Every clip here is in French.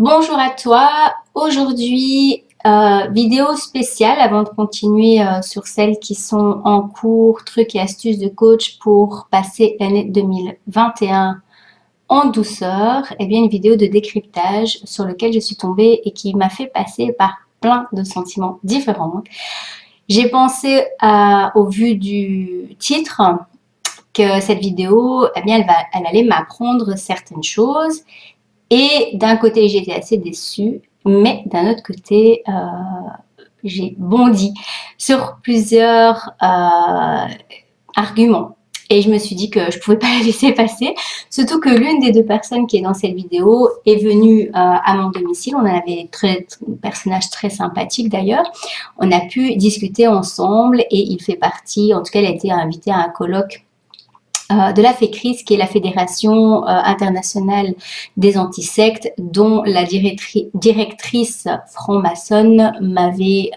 Bonjour à toi, aujourd'hui vidéo spéciale avant de continuer sur celles qui sont en cours, trucs et astuces de coach pour passer l'année 2021 en douceur, et bien une vidéo de décryptage sur lequel je suis tombée et qui m'a fait passer par plein de sentiments différents. J'ai pensé au vu du titre que cette vidéo, eh bien elle allait m'apprendre certaines choses. Et d'un côté, j'étais assez déçue, mais d'un autre côté, j'ai bondi sur plusieurs arguments. Et je me suis dit que je pouvais pas la laisser passer, surtout que l'une des deux personnes qui est dans cette vidéo est venue à mon domicile. On avait un personnage très sympathique d'ailleurs. On a pu discuter ensemble et il fait partie, en tout cas, elle a été invitée à un colloque de la FECRIS, qui est la Fédération internationale des antisectes, dont la directrice franc-maçonne m'avait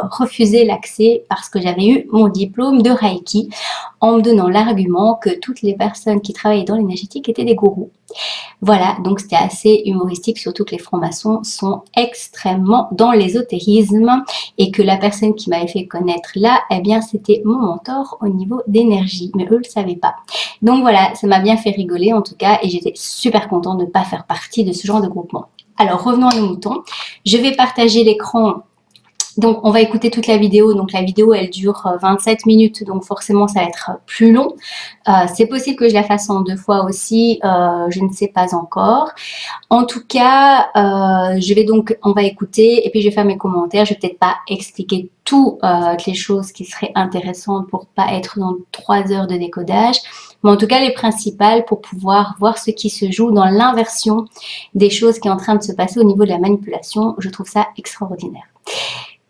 refusé l'accès parce que j'avais eu mon diplôme de Reiki, en me donnant l'argument que toutes les personnes qui travaillaient dans l'énergétique étaient des gourous. Voilà, donc c'était assez humoristique, surtout que les francs-maçons sont extrêmement dans l'ésotérisme et que la personne qui m'avait fait connaître là, eh bien c'était mon mentor au niveau d'énergie, mais eux ne le savaient pas. Donc voilà, ça m'a bien fait rigoler en tout cas et j'étais super contente de ne pas faire partie de ce genre de groupement. Alors revenons à nos moutons, je vais partager l'écran. Donc, on va écouter toute la vidéo. Donc, la vidéo, elle dure 27 minutes. Donc, forcément, ça va être plus long. C'est possible que je la fasse en 2 fois aussi. Je ne sais pas encore. En tout cas, on va écouter et puis je vais faire mes commentaires. Je vais peut-être pas expliquer toutes les choses qui seraient intéressantes pour pas être dans 3 heures de décodage. Mais en tout cas, les principales pour pouvoir voir ce qui se joue dans l'inversion des choses qui est en train de se passer au niveau de la manipulation. Je trouve ça extraordinaire.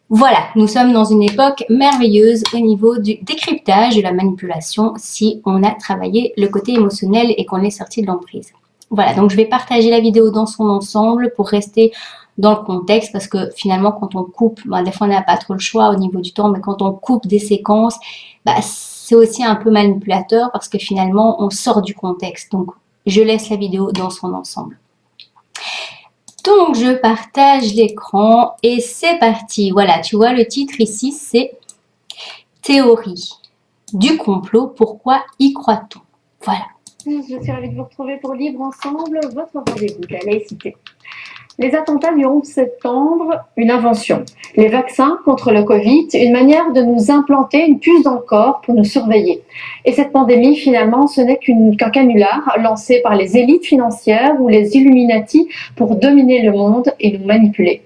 Voilà, nous sommes dans une époque merveilleuse au niveau du décryptage de la manipulation si on a travaillé le côté émotionnel et qu'on est sorti de l'emprise. Voilà, donc je vais partager la vidéo dans son ensemble pour rester dans le contexte parce que finalement quand on coupe, des fois on n'a pas trop le choix au niveau du temps, mais quand on coupe des séquences, c'est aussi un peu manipulateur parce que finalement on sort du contexte. Donc je laisse la vidéo dans son ensemble. Donc, je partage l'écran et c'est parti. Voilà, tu vois, le titre ici, c'est « Théorie du complot, pourquoi y croit-on » Voilà. Je suis ravie de vous retrouver pour Libre Ensemble, votre rendez-vous de la laïcité. Les attentats du 11 septembre, une invention. Les vaccins contre le Covid, une manière de nous implanter une puce dans le corps pour nous surveiller. Et cette pandémie, finalement, ce n'est qu'un canular lancé par les élites financières ou les Illuminati pour dominer le monde et nous manipuler.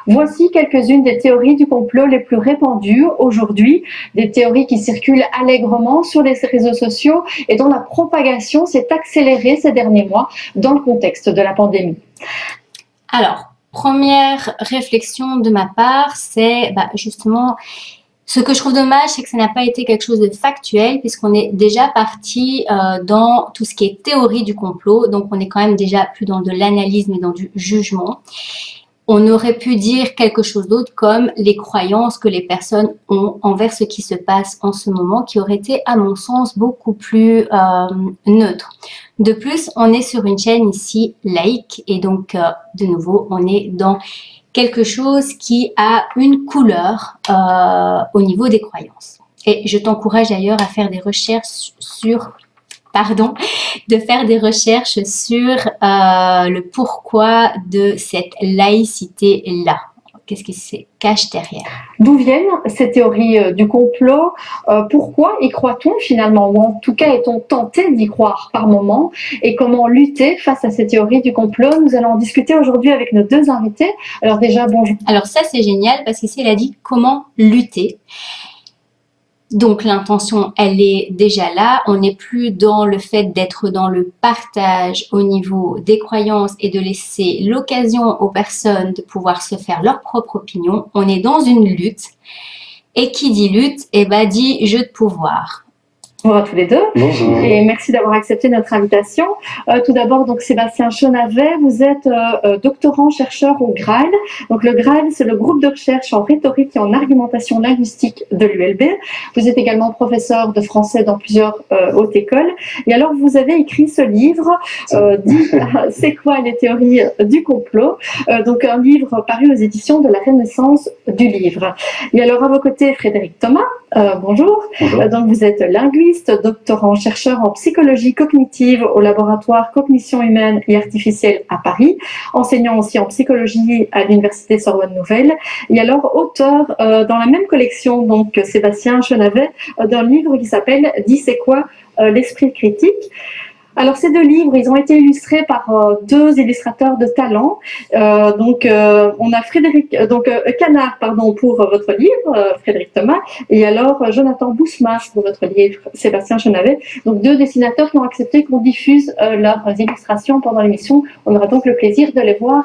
Voici quelques-unes des théories du complot les plus répandues aujourd'hui, des théories qui circulent allègrement sur les réseaux sociaux et dont la propagation s'est accélérée ces derniers mois dans le contexte de la pandémie. Alors, première réflexion de ma part, c'est justement, ce que je trouve dommage, c'est que ça n'a pas été quelque chose de factuel, puisqu'on est déjà parti dans tout ce qui est théorie du complot, donc on est quand même déjà plus dans de l'analyse, mais dans du jugement. On aurait pu dire quelque chose d'autre comme les croyances que les personnes ont envers ce qui se passe en ce moment, qui aurait été, à mon sens, beaucoup plus neutre. De plus, on est sur une chaîne ici laïque et donc, de nouveau, on est dans quelque chose qui a une couleur au niveau des croyances. Et je t'encourage d'ailleurs à faire des recherches sur... de faire des recherches sur le pourquoi de cette laïcité-là. Qu'est-ce qui se cache derrière? D'où viennent ces théories du complot? Pourquoi y croit-on finalement? Ou en tout cas, est-on tenté d'y croire par moment? Et comment lutter face à ces théories du complot? Nous allons en discuter aujourd'hui avec nos 2 invités. Alors déjà, bonjour. Alors ça, c'est génial parce qu'ici, elle a dit comment lutter. Donc l'intention, elle est déjà là. On n'est plus dans le fait d'être dans le partage au niveau des croyances et de laisser l'occasion aux personnes de pouvoir se faire leur propre opinion. On est dans une lutte. Et qui dit lutte, dit jeu de pouvoir. Bonjour à tous les deux. Bonjour. Et merci d'avoir accepté notre invitation. Tout d'abord, donc Sébastien Chenavet, vous êtes doctorant-chercheur au GRAL. Donc le GRAL, c'est le groupe de recherche en rhétorique et en argumentation linguistique de l'ULB. Vous êtes également professeur de français dans plusieurs hautes écoles. Et alors, vous avez écrit ce livre, dit « C'est quoi les théories du complot ?» Donc un livre paru aux éditions de la Renaissance du livre. Et alors, à vos côtés, Frédéric Thomas. Bonjour. Bonjour. Donc vous êtes linguiste, doctorant-chercheur en psychologie cognitive au laboratoire Cognition humaine et artificielle à Paris, enseignant aussi en psychologie à l'université Sorbonne Nouvelle, et alors auteur dans la même collection, donc Sébastien Chenavet, d'un livre qui s'appelle « Dis c'est quoi l'esprit critique ?» Alors ces deux livres, ils ont été illustrés par deux illustrateurs de talent. On a Canard, pour votre livre, Frédéric Thomas, et alors Jonathan Bousma pour votre livre, Sébastien Chenavet. Donc deux dessinateurs qui ont accepté qu'on diffuse leurs illustrations pendant l'émission. On aura donc le plaisir de les voir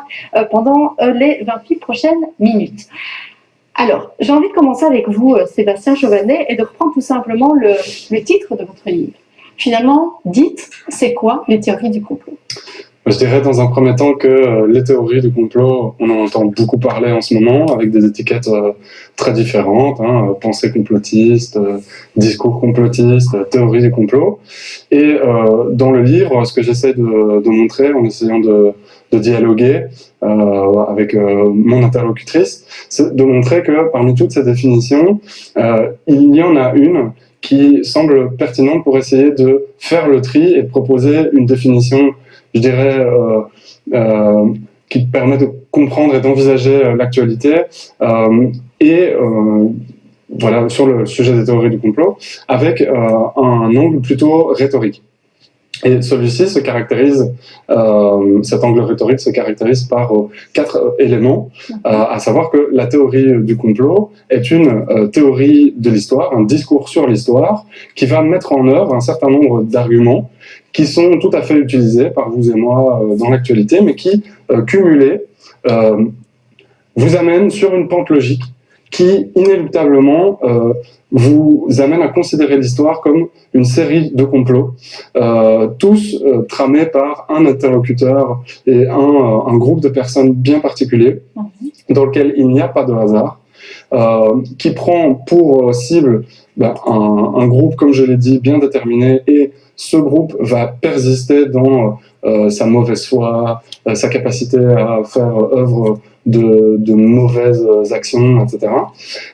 pendant les 28 prochaines minutes. Alors, j'ai envie de commencer avec vous, Sébastien Chenavet, et de reprendre tout simplement le titre de votre livre. Finalement, dites, c'est quoi les théories du complot? Je dirais dans un premier temps que les théories du complot, on en entend beaucoup parler en ce moment, avec des étiquettes très différentes, pensée complotiste, discours complotiste, théorie du complot. Et dans le livre, ce que j'essaie de montrer en essayant de dialoguer avec mon interlocutrice, c'est de montrer que parmi toutes ces définitions, il y en a une qui semble pertinente pour essayer de faire le tri et de proposer une définition, je dirais, qui permet de comprendre et d'envisager l'actualité, voilà, sur le sujet des théories du complot, avec un angle plutôt rhétorique. Et celui-ci se caractérise, cet angle rhétorique se caractérise par 4 éléments, à savoir que la théorie du complot est une théorie de l'histoire, un discours sur l'histoire, qui va mettre en œuvre un certain nombre d'arguments qui sont tout à fait utilisés par vous et moi dans l'actualité, mais qui, cumulés, vous amènent sur une pente logique qui, inéluctablement, vous amène à considérer l'histoire comme une série de complots, tous tramés par un interlocuteur et un groupe de personnes bien particulier, dans lequel il n'y a pas de hasard, qui prend pour cible un groupe, comme je l'ai dit, bien déterminé, et ce groupe va persister dans sa mauvaise foi, sa capacité à faire œuvre de mauvaises actions, etc.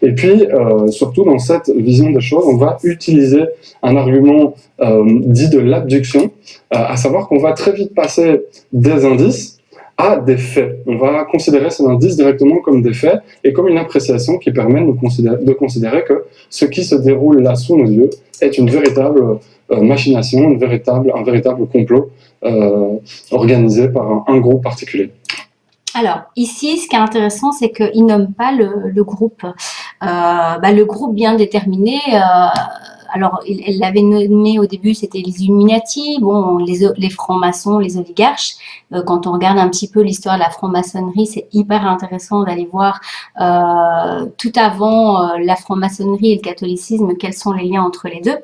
Et puis, surtout dans cette vision des choses, on va utiliser un argument dit de l'abduction, à savoir qu'on va très vite passer des indices à des faits. On va considérer ces indices directement comme des faits et comme une appréciation qui permet de considérer que ce qui se déroule là sous nos yeux est une véritable machination, un véritable complot organisé par un groupe particulier. Alors, ici, ce qui est intéressant, c'est qu'ils nomment pas le groupe. Le groupe bien déterminé, alors, elle l'avait nommé au début, c'était les Illuminati, bon, les francs-maçons, les oligarches. Quand on regarde un petit peu l'histoire de la franc-maçonnerie, c'est hyper intéressant d'aller voir tout avant la franc-maçonnerie et le catholicisme, quels sont les liens entre les deux.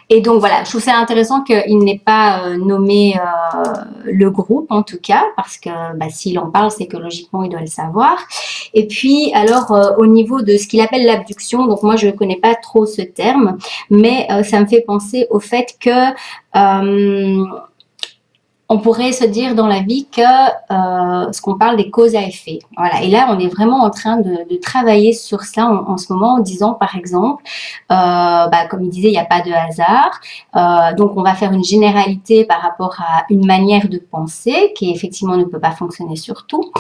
Et donc voilà, je trouve ça intéressant qu'il n'ait pas nommé le groupe en tout cas, parce que s'il en parle, c'est que logiquement il doit le savoir. Et puis alors au niveau de ce qu'il appelle l'abduction, donc moi je ne connais pas trop ce terme, mais ça me fait penser au fait que on pourrait se dire dans la vie que ce qu'on parle des causes à effet. Voilà. Et là, on est vraiment en train de travailler sur ça en ce moment en disant, par exemple, comme il disait, il n'y a pas de hasard. Donc, on va faire une généralité par rapport à une manière de penser qui, effectivement, ne peut pas fonctionner sur tout.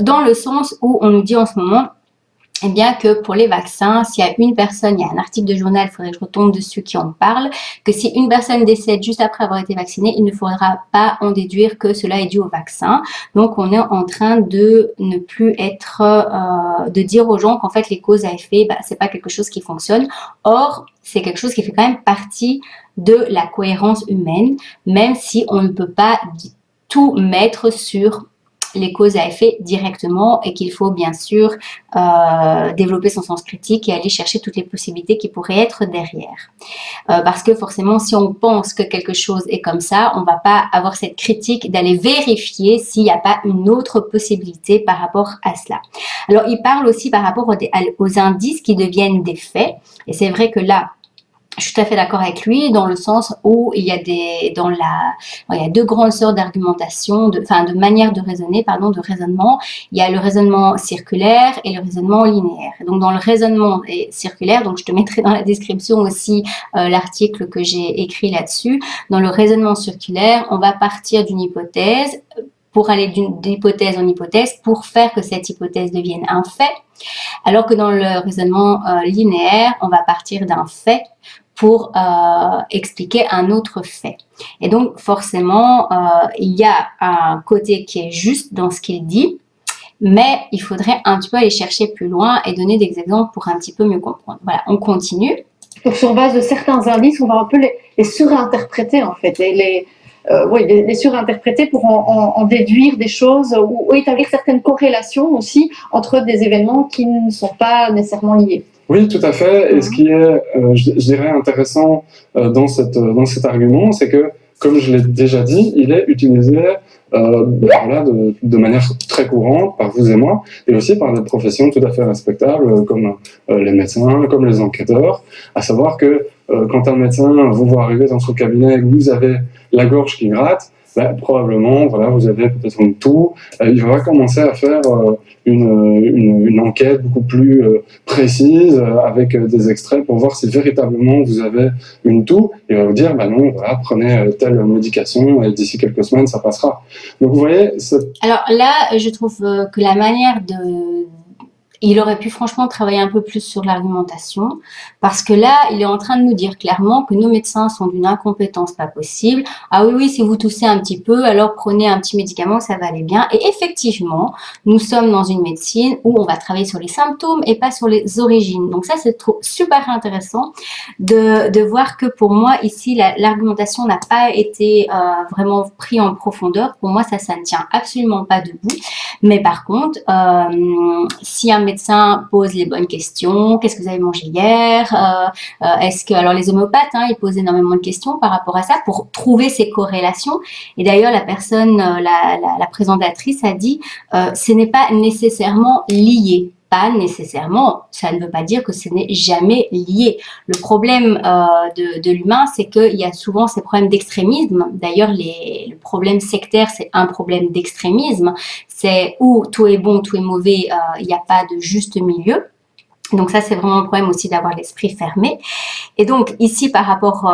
Dans le sens où on nous dit en ce moment, eh bien que pour les vaccins, s'il y a une personne, il y a un article de journal, il faudrait que je retombe dessus qui en parle, que si une personne décède juste après avoir été vaccinée, il ne faudra pas en déduire que cela est dû au vaccin. Donc on est en train de ne plus être, de dire aux gens qu'en fait les causes à effet, c'est pas quelque chose qui fonctionne. Or, c'est quelque chose qui fait quand même partie de la cohérence humaine, même si on ne peut pas tout mettre sur les causes à effet directement et qu'il faut bien sûr développer son sens critique et aller chercher toutes les possibilités qui pourraient être derrière. Parce que forcément, si on pense que quelque chose est comme ça, on va pas avoir cette critique d'aller vérifier s'il n'y a pas une autre possibilité par rapport à cela. Alors, il parle aussi par rapport aux indices qui deviennent des faits. Et c'est vrai que là, je suis tout à fait d'accord avec lui dans le sens où il y a il y a deux grandes sortes d'argumentation, de manière de raisonner, de raisonnement. Il y a le raisonnement circulaire et le raisonnement linéaire. Donc dans le raisonnement circulaire, donc je te mettrai dans la description aussi l'article que j'ai écrit là-dessus. Dans le raisonnement circulaire, on va partir d'une hypothèse pour aller d'hypothèse en hypothèse pour faire que cette hypothèse devienne un fait. Alors que dans le raisonnement linéaire, on va partir d'un fait pour expliquer un autre fait. Et donc, forcément, il y a un côté qui est juste dans ce qu'il dit, mais il faudrait un petit peu aller chercher plus loin et donner des exemples pour un petit peu mieux comprendre. Voilà, on continue. Donc, sur base de certains indices, on va un peu les surinterpréter, en fait, les surinterpréter pour en déduire des choses ou établir certaines corrélations aussi entre des événements qui ne sont pas nécessairement liés. Oui, tout à fait. Et ce qui est, je dirais, intéressant dans cet argument, c'est que, comme je l'ai déjà dit, il est utilisé de manière très courante par vous et moi, et aussi par des professions tout à fait respectables, comme les médecins, comme les enquêteurs, à savoir que quand un médecin vous voit arriver dans son cabinet et que vous avez la gorge qui gratte, probablement, vous avez peut-être une toux. Il va commencer à faire une enquête beaucoup plus précise avec des extraits pour voir si véritablement vous avez une toux. Il va vous dire, non, prenez telle médication et d'ici quelques semaines, ça passera. Donc, vous voyez... Alors là, je trouve que la manière il aurait pu franchement travailler un peu plus sur l'argumentation parce que là, il est en train de nous dire clairement que nos médecins sont d'une incompétence pas possible. Ah oui, si vous toussez un petit peu, alors prenez un petit médicament, ça va aller bien. Et effectivement, nous sommes dans une médecine où on va travailler sur les symptômes et pas sur les origines. Donc ça, c'est super intéressant de voir que pour moi, ici, l'argumentation n'a pas été vraiment pris en profondeur. Pour moi, ça ne tient absolument pas debout. Mais par contre, si un médecin pose les bonnes questions, qu'est-ce que vous avez mangé hier, alors les homméopathes, ils posent énormément de questions par rapport à ça pour trouver ces corrélations. Et d'ailleurs, la personne, la présentatrice a dit, ce n'est pas nécessairement lié. Pas nécessairement, ça ne veut pas dire que ce n'est jamais lié. Le problème de l'humain, c'est qu'il y a souvent ces problèmes d'extrémisme. D'ailleurs, le problème sectaire, c'est un problème d'extrémisme. C'est où tout est bon, tout est mauvais, il n'y a pas de juste milieu. Donc ça, c'est vraiment un problème aussi d'avoir l'esprit fermé. Et donc ici, par rapport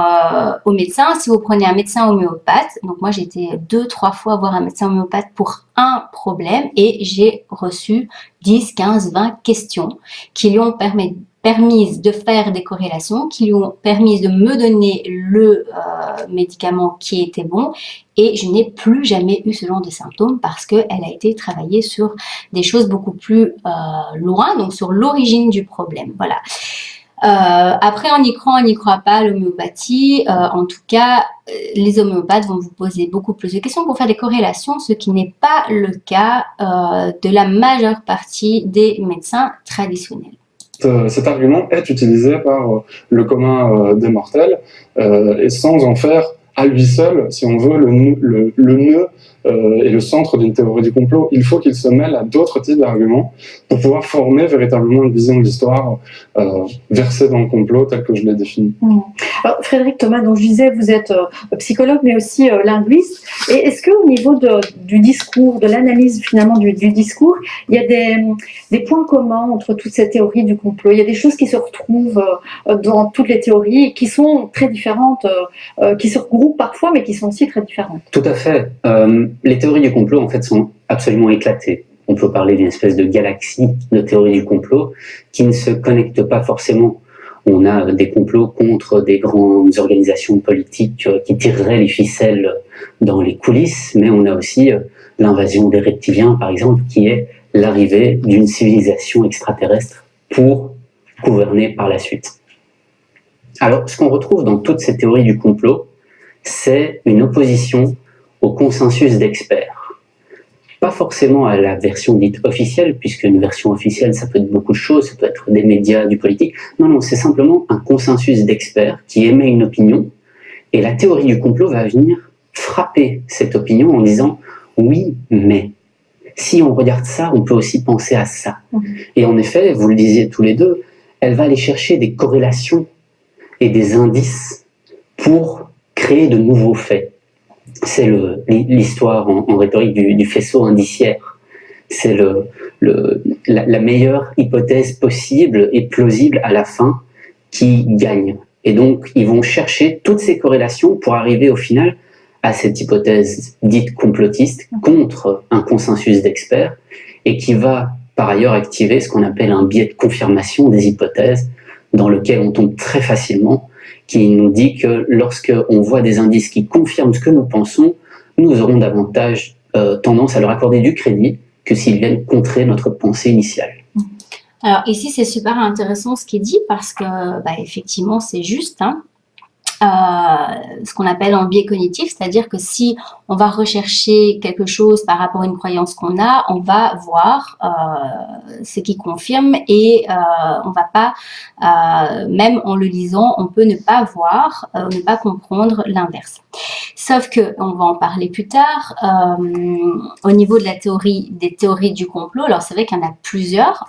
aux médecins, si vous prenez un médecin homéopathe, donc moi j'ai été 2-3 fois voir un médecin homéopathe pour un problème et j'ai reçu 10, 15, 20 questions qui lui ont permis de faire des corrélations, qui lui ont permis de me donner le médicament qui était bon et je n'ai plus jamais eu ce genre de symptômes parce qu'elle a été travaillée sur des choses beaucoup plus loin, donc sur l'origine du problème. Voilà. Après, on y croit pas, l'homéopathie. En tout cas, les homéopathes vont vous poser beaucoup plus de questions pour faire des corrélations, ce qui n'est pas le cas de la majeure partie des médecins traditionnels. Cet argument est utilisé par le commun des mortels et sans en faire à lui seul, si on veut, le nœud et le centre d'une théorie du complot. Il faut qu'il se mêle à d'autres types d'arguments pour pouvoir former véritablement une vision de l'histoire versée dans le complot tel que je l'ai défini. Alors, Frédéric Thomas, dont je disais, vous êtes psychologue mais aussi linguiste. Et est-ce qu'au niveau du discours, de l'analyse finalement du discours, il y a des points communs entre toutes ces théories du complot? Il y a des choses qui se retrouvent dans toutes les théories et qui sont très différentes, qui se regroupent parfois mais qui sont aussi très différentes. Tout à fait. Les théories du complot, en fait, sont absolument éclatées. On peut parler d'une espèce de galaxie de théories du complot qui ne se connectent pas forcément. On a des complots contre des grandes organisations politiques qui tireraient les ficelles dans les coulisses, mais on a aussi l'invasion des reptiliens, par exemple, qui est l'arrivée d'une civilisation extraterrestre pour gouverner par la suite. Alors, ce qu'on retrouve dans toutes ces théories du complot, c'est une opposition au consensus d'experts. pas forcément à la version dite officielle, puisque une version officielle, ça peut être beaucoup de choses, ça peut être des médias, du politique. Non, non, c'est simplement un consensus d'experts qui émet une opinion, et la théorie du complot va venir frapper cette opinion en disant « oui, mais ». Si on regarde ça, on peut aussi penser à ça. Et en effet, vous le disiez tous les deux, elle va aller chercher des corrélations et des indices pour créer de nouveaux faits. C'est l'histoire en rhétorique du faisceau indiciaire. C'est la meilleure hypothèse possible et plausible à la fin qui gagne. Et donc, ils vont chercher toutes ces corrélations pour arriver au final à cette hypothèse dite complotiste contre un consensus d'experts et qui va par ailleurs activer ce qu'on appelle un biais de confirmation des hypothèses dans lequel on tombe très facilement, qui nous dit que lorsque on voit des indices qui confirment ce que nous pensons, nous aurons davantage tendance à leur accorder du crédit que s'ils viennent contrer notre pensée initiale. Alors ici, c'est super intéressant ce qui est dit parce que, effectivement, c'est juste, hein. Ce qu'on appelle un biais cognitif, c'est-à-dire que si on va rechercher quelque chose par rapport à une croyance qu'on a, on va voir ce qui confirme et on va pas, même en le lisant, on peut ne pas voir, ne pas comprendre l'inverse. Sauf que, on va en parler plus tard, au niveau de la théorie, des théories du complot, alors c'est vrai qu'il y en a plusieurs,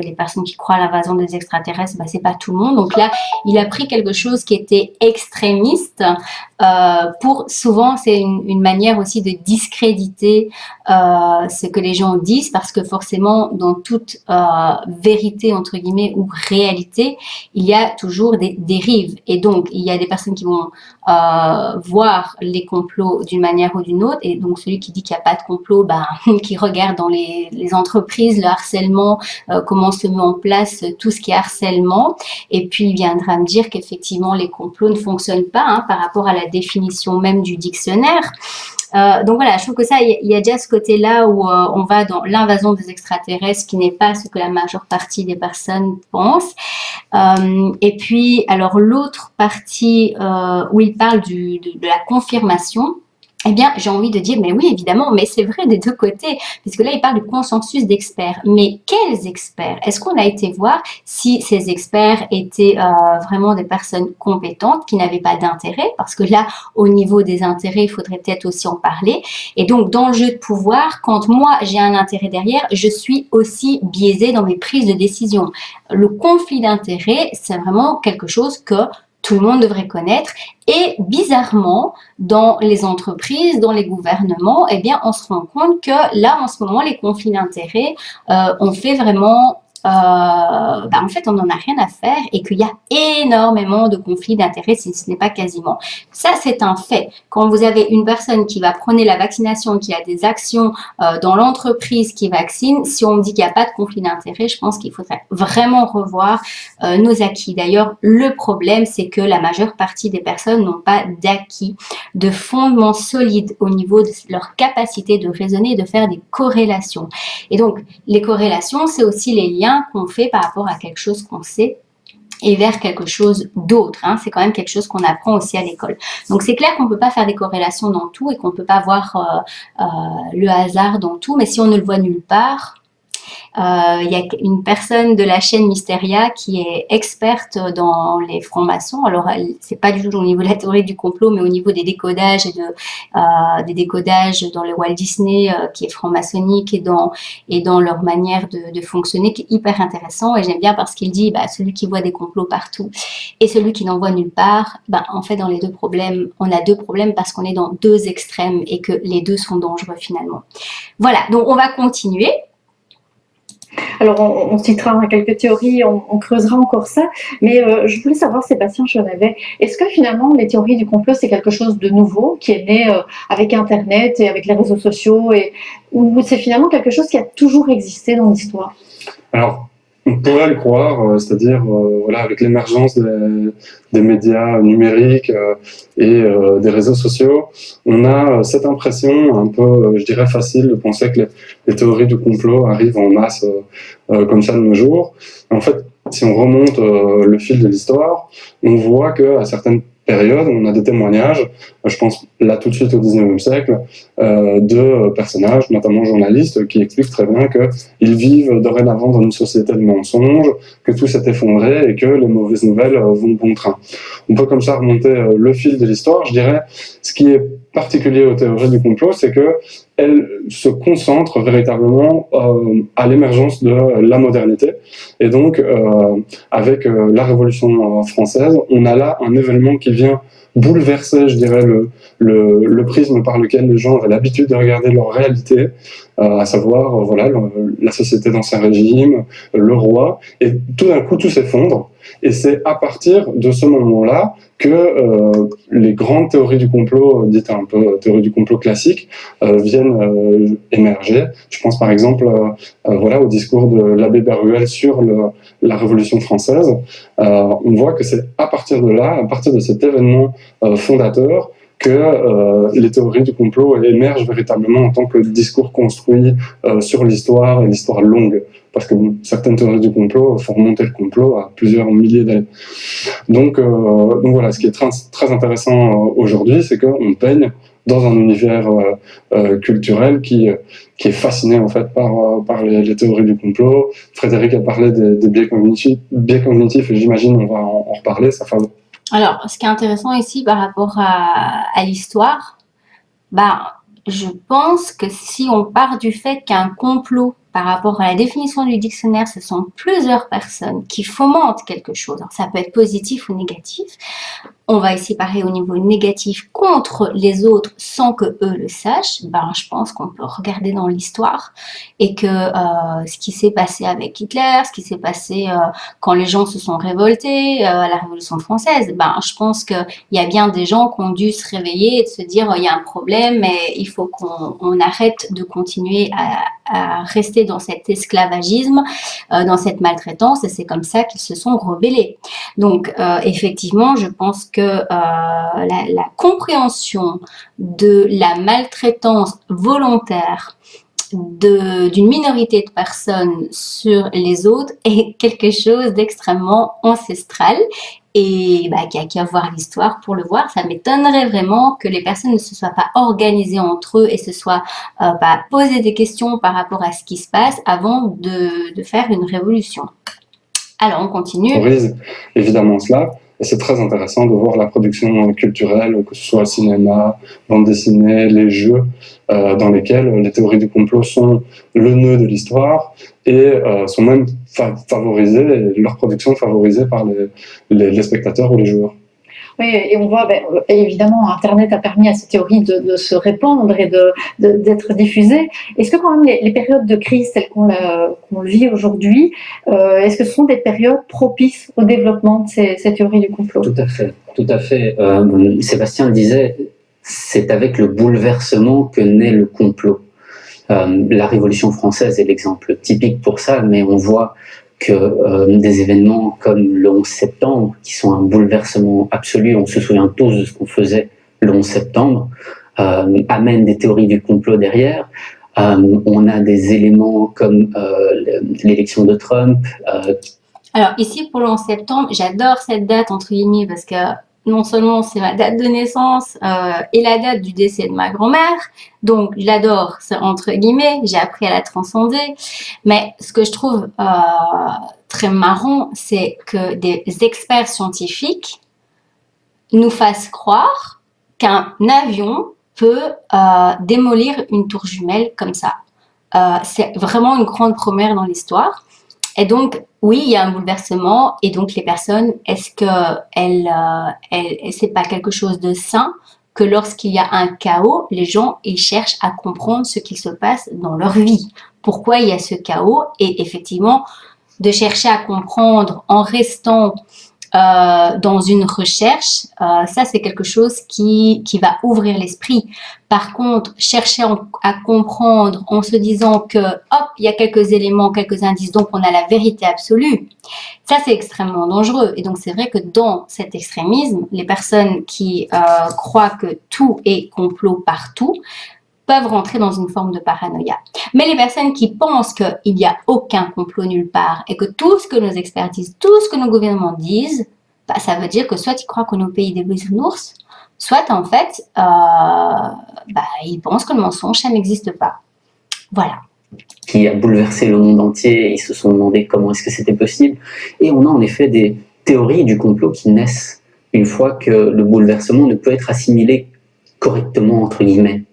les personnes qui croient à l'invasion des extraterrestres, c'est pas tout le monde, donc là, il a pris quelque chose qui était extrémiste, pour souvent, c'est une manière aussi de discréditer ce que les gens disent, parce que forcément, dans toute vérité, entre guillemets, ou réalité, il y a toujours des dérives, et donc, il y a des personnes qui vont voir les complots d'une manière ou d'une autre, et donc celui qui dit qu'il n'y a pas de complot, qui regarde dans les entreprises, le harcèlement, comment se met en place tout ce qui est harcèlement, et puis il viendra me dire qu'effectivement les complots ne fonctionnent pas par rapport à la définition même du dictionnaire. Donc voilà, je trouve que ça, il y a déjà ce côté-là où on va dans l'invasion des extraterrestres, qui n'est pas ce que la majeure partie des personnes pensent. Et puis, alors l'autre partie où il parle de la confirmation, eh bien, j'ai envie de dire, mais oui, évidemment, mais c'est vrai des deux côtés, puisque là, il parle du consensus d'experts. Mais quels experts? Est-ce qu'on a été voir si ces experts étaient vraiment des personnes compétentes, qui n'avaient pas d'intérêt? Parce que là, au niveau des intérêts, il faudrait peut-être aussi en parler. Et donc, dans le jeu de pouvoir, quand moi, j'ai un intérêt derrière, je suis aussi biaisée dans mes prises de décision. Le conflit d'intérêts, c'est vraiment quelque chose que tout le monde devrait connaître. Et bizarrement, dans les entreprises, dans les gouvernements, eh bien, on se rend compte que là, en ce moment, les conflits d'intérêts, on fait vraiment... en fait, on n'en a rien à faire et qu'il y a énormément de conflits d'intérêts, si ce n'est pas quasiment. Ça, c'est un fait. Quand vous avez une personne qui va prôner la vaccination, qui a des actions dans l'entreprise qui vaccine, si on me dit qu'il n'y a pas de conflit d'intérêts, je pense qu'il faudrait vraiment revoir nos acquis. D'ailleurs, le problème, c'est que la majeure partie des personnes n'ont pas d'acquis, de fondements solides au niveau de leur capacité de raisonner et de faire des corrélations. Et donc, les corrélations, c'est aussi les liens qu'on fait par rapport à quelque chose qu'on sait et vers quelque chose d'autre. C'est quand même quelque chose qu'on apprend aussi à l'école. Donc c'est clair qu'on ne peut pas faire des corrélations dans tout et qu'on ne peut pas voir le hasard dans tout, mais si on ne le voit nulle part, il y a une personne de la chaîne Mysteria qui est experte dans les francs-maçons. Alors, c'est pas du tout au niveau de la théorie du complot, mais au niveau des décodages et des décodages dans le Walt Disney qui est franc-maçonnique et dans leur manière de fonctionner, qui est hyper intéressant. Et j'aime bien parce qu'il dit, celui qui voit des complots partout et celui qui n'en voit nulle part, en fait, dans les deux problèmes, on a deux problèmes parce qu'on est dans deux extrêmes et que les deux sont dangereux finalement. Voilà, donc on va continuer. Alors, on citera quelques théories, on creusera encore ça, mais je voulais savoir, Sébastien Chenavet, est-ce que finalement les théories du complot, c'est quelque chose de nouveau, qui est né avec Internet et avec les réseaux sociaux, ou c'est finalement quelque chose qui a toujours existé dans l'histoire? Alors, on pourrait le croire, c'est-à-dire avec l'émergence des médias numériques et des réseaux sociaux, on a cette impression un peu, je dirais, facile de penser que les théories du complot arrivent en masse comme ça de nos jours. En fait, si on remonte le fil de l'histoire, on voit qu'à certaines période, on a des témoignages, je pense là tout de suite au 19e siècle, de personnages, notamment journalistes, qui expliquent très bien qu'ils vivent dorénavant dans une société de mensonges, que tout s'est effondré et que les mauvaises nouvelles vont bon train. On peut comme ça remonter le fil de l'histoire. Je dirais, ce qui est particulier aux théories du complot, c'est qu'elles se concentrent véritablement à l'émergence de la modernité. Et donc, avec la Révolution française, on a là un événement qui vient bouleverser, je dirais, le prisme par lequel les gens avaient l'habitude de regarder leur réalité, à savoir, voilà, la société d'Ancien Régime, le roi, et tout d'un coup, tout s'effondre. Et c'est à partir de ce moment-là que les grandes théories du complot, dites un peu théories du complot classiques, viennent émerger. Je pense par exemple voilà, au discours de l'abbé Berruel sur la Révolution française. On voit que c'est à partir de là, à partir de cet événement fondateur, que les théories du complot émergent véritablement en tant que discours construit sur l'histoire et l'histoire longue. Parce que certaines théories du complot font remonter le complot à plusieurs milliers d'années. Donc voilà, ce qui est très intéressant aujourd'hui, c'est qu'on baigne dans un univers culturel qui est fasciné en fait par les théories du complot. Frédéric a parlé des biais cognitifs et j'imagine on va en reparler. Ça fait... Alors, ce qui est intéressant ici par rapport à l'histoire, je pense que si on part du fait qu'un complot, par rapport à la définition du dictionnaire, ce sont plusieurs personnes qui fomentent quelque chose. Alors, ça peut être positif ou négatif. On va ici parler au niveau négatif contre les autres sans que eux le sachent. Je pense qu'on peut regarder dans l'histoire et que ce qui s'est passé avec Hitler, ce qui s'est passé quand les gens se sont révoltés à la Révolution française, je pense qu'il y a bien des gens qui ont dû se réveiller et de se dire il y a un problème et il faut qu'on arrête de continuer à rester dans cet esclavagisme, dans cette maltraitance, et c'est comme ça qu'ils se sont rebellés. Donc, effectivement, je pense que la compréhension de la maltraitance volontaire d'une minorité de personnes sur les autres est quelque chose d'extrêmement ancestral et qui a à voir l'histoire pour le voir. Ça m'étonnerait vraiment que les personnes ne se soient pas organisées entre eux et se soient posé des questions par rapport à ce qui se passe avant de faire une révolution. Alors, on continue. On valorise évidemment cela. Et c'est très intéressant de voir la production culturelle, que ce soit le cinéma, bande dessinée, les jeux, dans lesquels les théories du complot sont le nœud de l'histoire et sont même favorisées, leur production favorisée par les spectateurs ou les joueurs. Oui, et on voit, évidemment, Internet a permis à ces théories de se répandre et d'être diffusées. Est-ce que quand même les périodes de crise telles qu'on le vit aujourd'hui, est-ce que ce sont des périodes propices au développement de ces théories du complot? Tout à fait, tout à fait. Sébastien le disait, c'est avec le bouleversement que naît le complot. La Révolution française est l'exemple typique pour ça, mais on voit que des événements comme le 11 septembre, qui sont un bouleversement absolu, on se souvient tous de ce qu'on faisait le 11 septembre, amènent des théories du complot derrière. On a des éléments comme l'élection de Trump. Alors ici, pour le 11 septembre, j'adore cette date, entre guillemets, parce que non seulement c'est ma date de naissance et la date du décès de ma grand-mère, donc je l'adore, entre guillemets, j'ai appris à la transcender, mais ce que je trouve très marrant, c'est que des experts scientifiques nous fassent croire qu'un avion peut démolir une tour jumelle comme ça. C'est vraiment une grande première dans l'histoire. Et donc, oui, il y a un bouleversement et donc les personnes, est-ce que c'est pas quelque chose de sain que lorsqu'il y a un chaos, les gens, ils cherchent à comprendre ce qui se passe dans leur vie. Pourquoi il y a ce chaos et effectivement, de chercher à comprendre en restant dans une recherche, ça c'est quelque chose qui va ouvrir l'esprit. Par contre, chercher à comprendre en se disant que hop, il y a quelques éléments, quelques indices, donc on a la vérité absolue, ça c'est extrêmement dangereux. Et donc c'est vrai que dans cet extrémisme, les personnes qui croient que tout est complot partout peuvent rentrer dans une forme de paranoïa. Mais les personnes qui pensent qu'il n'y a aucun complot nulle part et que tout ce que nos experts disent, tout ce que nos gouvernements disent, bah, ça veut dire que soit tu crois qu'on est au pays des bisounours, soit en fait, ils pensent que le mensonge, ça n'existe pas. Voilà. Qui a bouleversé le monde entier, ils se sont demandé comment est-ce que c'était possible. Et on a en effet des théories du complot qui naissent une fois que le bouleversement ne peut être assimilé correctement, entre guillemets.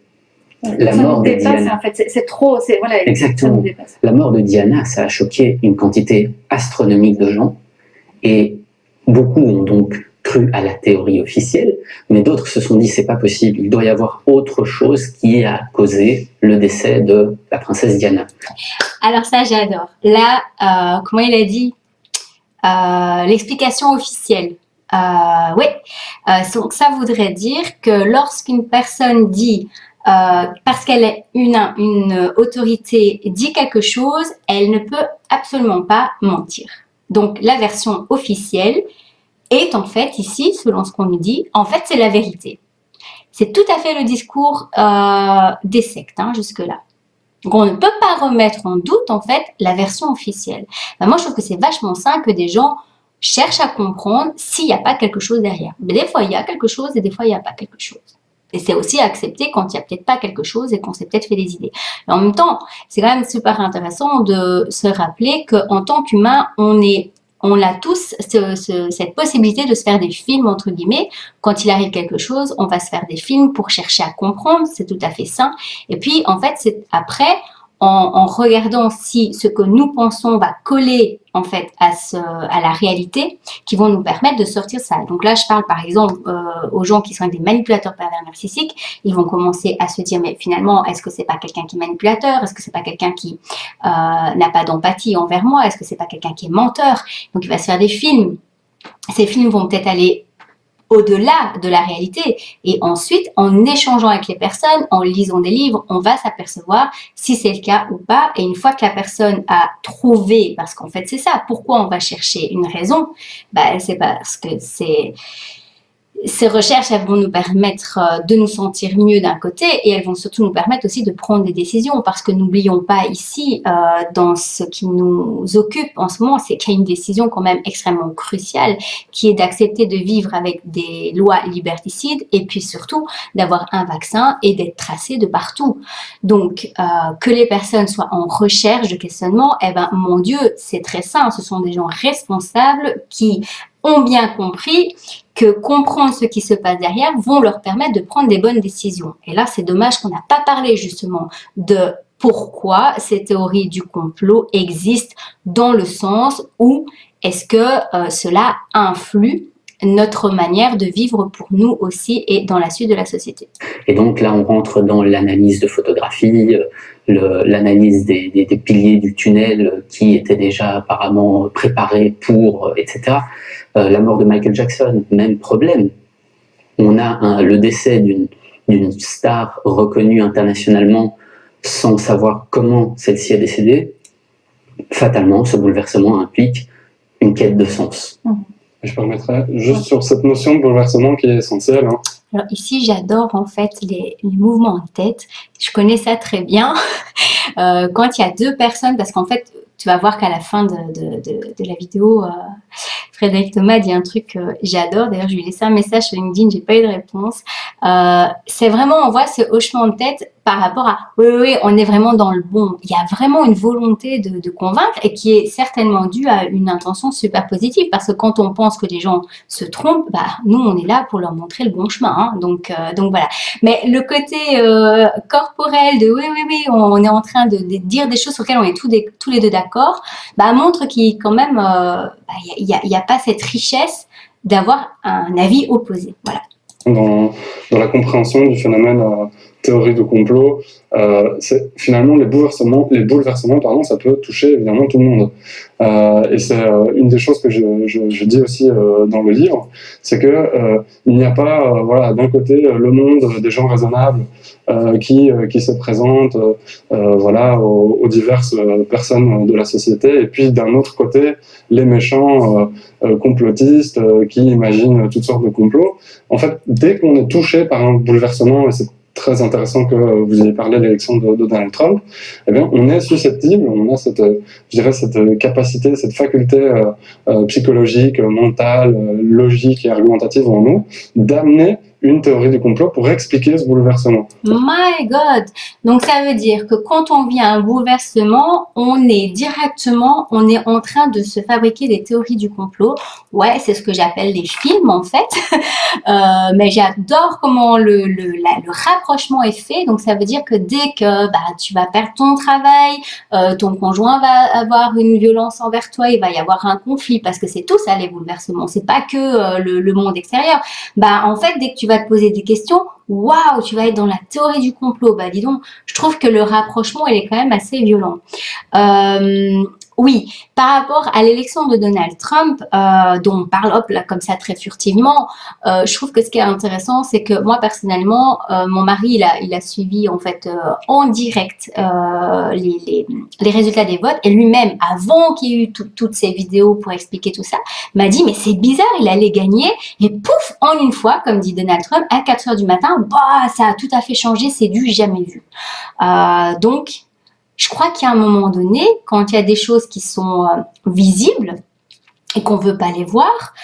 La mort de Diana. En fait, c'est trop, voilà, exactement. La mort de Diana, ça a choqué une quantité astronomique de gens, et beaucoup ont donc cru à la théorie officielle, mais d'autres se sont dit c'est pas possible, il doit y avoir autre chose qui a causé le décès de la princesse Diana. Alors ça, j'adore. Là, comment il a dit, l'explication officielle. Donc ça voudrait dire que lorsqu'une personne dit parce qu'elle est une autorité dit quelque chose, elle ne peut absolument pas mentir. Donc la version officielle est en fait ici, selon ce qu'on nous dit, en fait c'est la vérité. C'est tout à fait le discours des sectes jusque-là. Donc on ne peut pas remettre en doute en fait la version officielle. Moi je trouve que c'est vachement sain que des gens cherchent à comprendre s'il n'y a pas quelque chose derrière. Mais des fois il y a quelque chose et des fois il n'y a pas quelque chose. Et c'est aussi accepter quand il n'y a peut-être pas quelque chose et qu'on s'est peut-être fait des idées. Mais en même temps, c'est quand même super intéressant de se rappeler qu'en tant qu'humain, on a tous cette possibilité de se faire des films, entre guillemets. Quand il arrive quelque chose, on va se faire des films pour chercher à comprendre, c'est tout à fait sain. Et puis, en fait, c'est après, en regardant si ce que nous pensons va coller en fait à la réalité, qui vont nous permettre de sortir ça. Donc là, je parle par exemple aux gens qui sont des manipulateurs pervers narcissiques. Ils vont commencer à se dire mais finalement, est-ce que c'est pas quelqu'un qui est manipulateur? Est-ce que c'est pas quelqu'un qui n'a pas d'empathie envers moi? Est-ce que c'est pas quelqu'un qui est menteur? Donc il va se faire des films. Ces films vont peut-être aller au-delà de la réalité. Et ensuite, en échangeant avec les personnes, en lisant des livres, on va s'apercevoir si c'est le cas ou pas. Et une fois que la personne a trouvé, parce qu'en fait c'est ça, pourquoi on va chercher une raison, c'est parce que ces recherches, elles vont nous permettre de nous sentir mieux d'un côté et elles vont surtout nous permettre aussi de prendre des décisions parce que n'oublions pas ici, dans ce qui nous occupe en ce moment, c'est qu'il y a une décision quand même extrêmement cruciale qui est d'accepter de vivre avec des lois liberticides et puis surtout d'avoir un vaccin et d'être tracé de partout. Donc, que les personnes soient en recherche de questionnement, mon Dieu, c'est très sain, ce sont des gens responsables qui ont bien compris que comprendre ce qui se passe derrière vont leur permettre de prendre des bonnes décisions. Et là, c'est dommage qu'on n'a pas parlé justement de pourquoi ces théories du complot existent dans le sens où est-ce que cela influe notre manière de vivre pour nous aussi et dans la suite de la société. Et donc là, on rentre dans l'analyse de photographie, l'analyse des piliers du tunnel qui étaient déjà apparemment préparés pour, etc. La mort de Michael Jackson, même problème. On a le décès d'une star reconnue internationalement sans savoir comment celle-ci est décédée. Fatalement, ce bouleversement implique une quête de sens. Je permettrais juste sur cette notion de bouleversement qui est essentielle. Alors ici, j'adore en fait les mouvements de tête. Je connais ça très bien. Quand il y a deux personnes, parce qu'en fait, tu vas voir qu'à la fin de la vidéo, Frédéric Thomas dit un truc que j'adore. D'ailleurs, je lui ai laissé un message sur LinkedIn, j'ai pas eu de réponse. C'est vraiment, on voit ce hochement de tête par rapport à oui, on est vraiment dans le bon. Il y a vraiment une volonté de convaincre et qui est certainement due à une intention super positive parce que quand on pense que les gens se trompent, nous, on est là pour leur montrer le bon chemin. Donc voilà. Mais le côté corporel de oui, on est en train de dire des choses sur lesquelles on est tous les deux d'accord, montre qu'il quand même, il n'y a pas cette richesse d'avoir un avis opposé. Voilà. Dans la compréhension du phénomène théorie de complot, finalement les bouleversements, ça peut toucher évidemment tout le monde. Et c'est une des choses que je dis aussi dans le livre, c'est que il n'y a pas d'un côté le monde des gens raisonnables qui se présentent aux diverses personnes de la société, et puis d'un autre côté les méchants complotistes qui imaginent toutes sortes de complots. En fait, dès qu'on est touché par un bouleversement, et c'est très intéressant que vous ayez parlé de l'élection de Donald Trump. Eh bien, on est susceptible, on a cette, je dirais, cette capacité, cette faculté psychologique, mentale, logique et argumentative en nous d'amener une théorie du complot pour expliquer ce bouleversement. My God! Donc ça veut dire que quand on vit un bouleversement, on est en train de se fabriquer des théories du complot. Ouais, c'est ce que j'appelle les films en fait. Mais j'adore comment le rapprochement est fait. Donc ça veut dire que dès que tu vas perdre ton travail, ton conjoint va avoir une violence envers toi, il va y avoir un conflit parce que c'est tout ça les bouleversements. C'est pas que le monde extérieur. En fait, dès que tu vas te poser des questions, waouh, tu vas être dans la théorie du complot. Dis donc, je trouve que le rapprochement, il est quand même assez violent. Oui, par rapport à l'élection de Donald Trump, dont on parle là comme ça très furtivement, je trouve que ce qui est intéressant, c'est que moi personnellement, mon mari, il a suivi en fait en direct les résultats des votes, et lui-même, avant qu'il y ait eu toutes ces vidéos pour expliquer tout ça, m'a dit mais c'est bizarre, il allait gagner, et pouf, en une fois, comme dit Donald Trump, à 4 heures du matin, ça a tout à fait changé, c'est du jamais vu. Donc je crois qu'il y a un moment donné, quand il y a des choses qui sont visibles et qu'on veut pas les voir,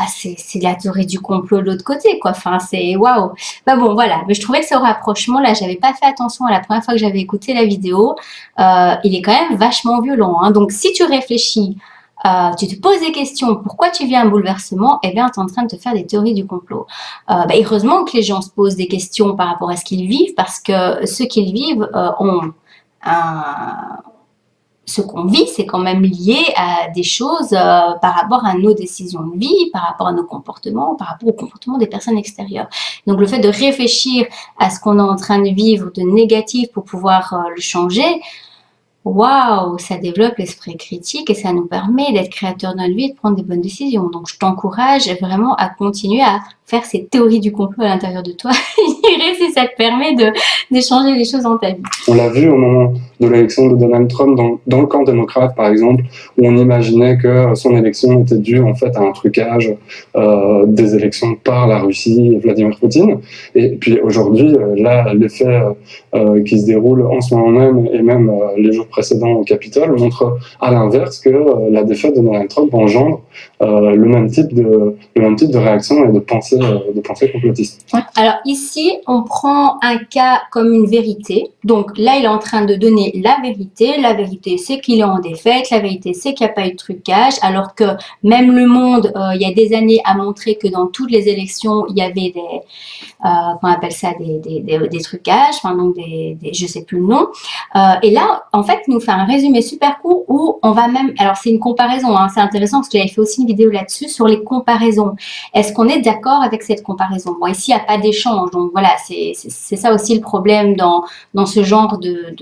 c'est la théorie du complot de l'autre côté, quoi. Enfin, c'est waouh. Bon, voilà. Mais je trouvais que ce rapprochement-là, j'avais pas fait attention à la première fois que j'avais écouté la vidéo. Il est quand même vachement violent, hein. Donc, si tu réfléchis, tu te poses des questions, pourquoi tu vis un bouleversement, eh bien, tu es en train de te faire des théories du complot. Heureusement que les gens se posent des questions par rapport à ce qu'ils vivent, parce que ceux qu'ils vivent ce qu'on vit, c'est quand même lié à des choses par rapport à nos décisions de vie, par rapport à nos comportements, par rapport au comportement des personnes extérieures. Donc, le fait de réfléchir à ce qu'on est en train de vivre de négatif pour pouvoir le changer, waouh, ça développe l'esprit critique et ça nous permet d'être créateurs de notre vie et de prendre des bonnes décisions. Donc, je t'encourage vraiment à continuer à faire ces théories du complot à l'intérieur de toi. Je dirais si ça te permet de changer les choses dans ta vie. On l'a vu au moment de l'élection de Donald Trump dans le camp démocrate, par exemple, où on imaginait que son élection était due en fait à un trucage des élections par la Russie et Vladimir Poutine. Et puis aujourd'hui, là, les faits qui se déroulent en ce moment même et même les jours précédents au Capitole montrent à l'inverse que la défaite de Donald Trump engendre le même type de réaction et de pensée complotiste. Alors ici, on prend un cas comme une vérité. Donc là, il est en train de donner la vérité. La vérité, c'est qu'il est en défaite. La vérité, c'est qu'il n'y a pas eu de trucage. Alors que même Le Monde, il y a des années, a montré que dans toutes les élections, il y avait on appelle ça des trucages, enfin donc je sais plus le nom. Et là, en fait, il nous fait un résumé super court où on va même, alors c'est une comparaison, hein, c'est intéressant parce que j'avais fait aussi une vidéo là-dessus sur les comparaisons. Est-ce qu'on est d'accord avec cette comparaison? Bon, ici, il n'y a pas d'échange, donc voilà, c'est ça aussi le problème dans ce genre de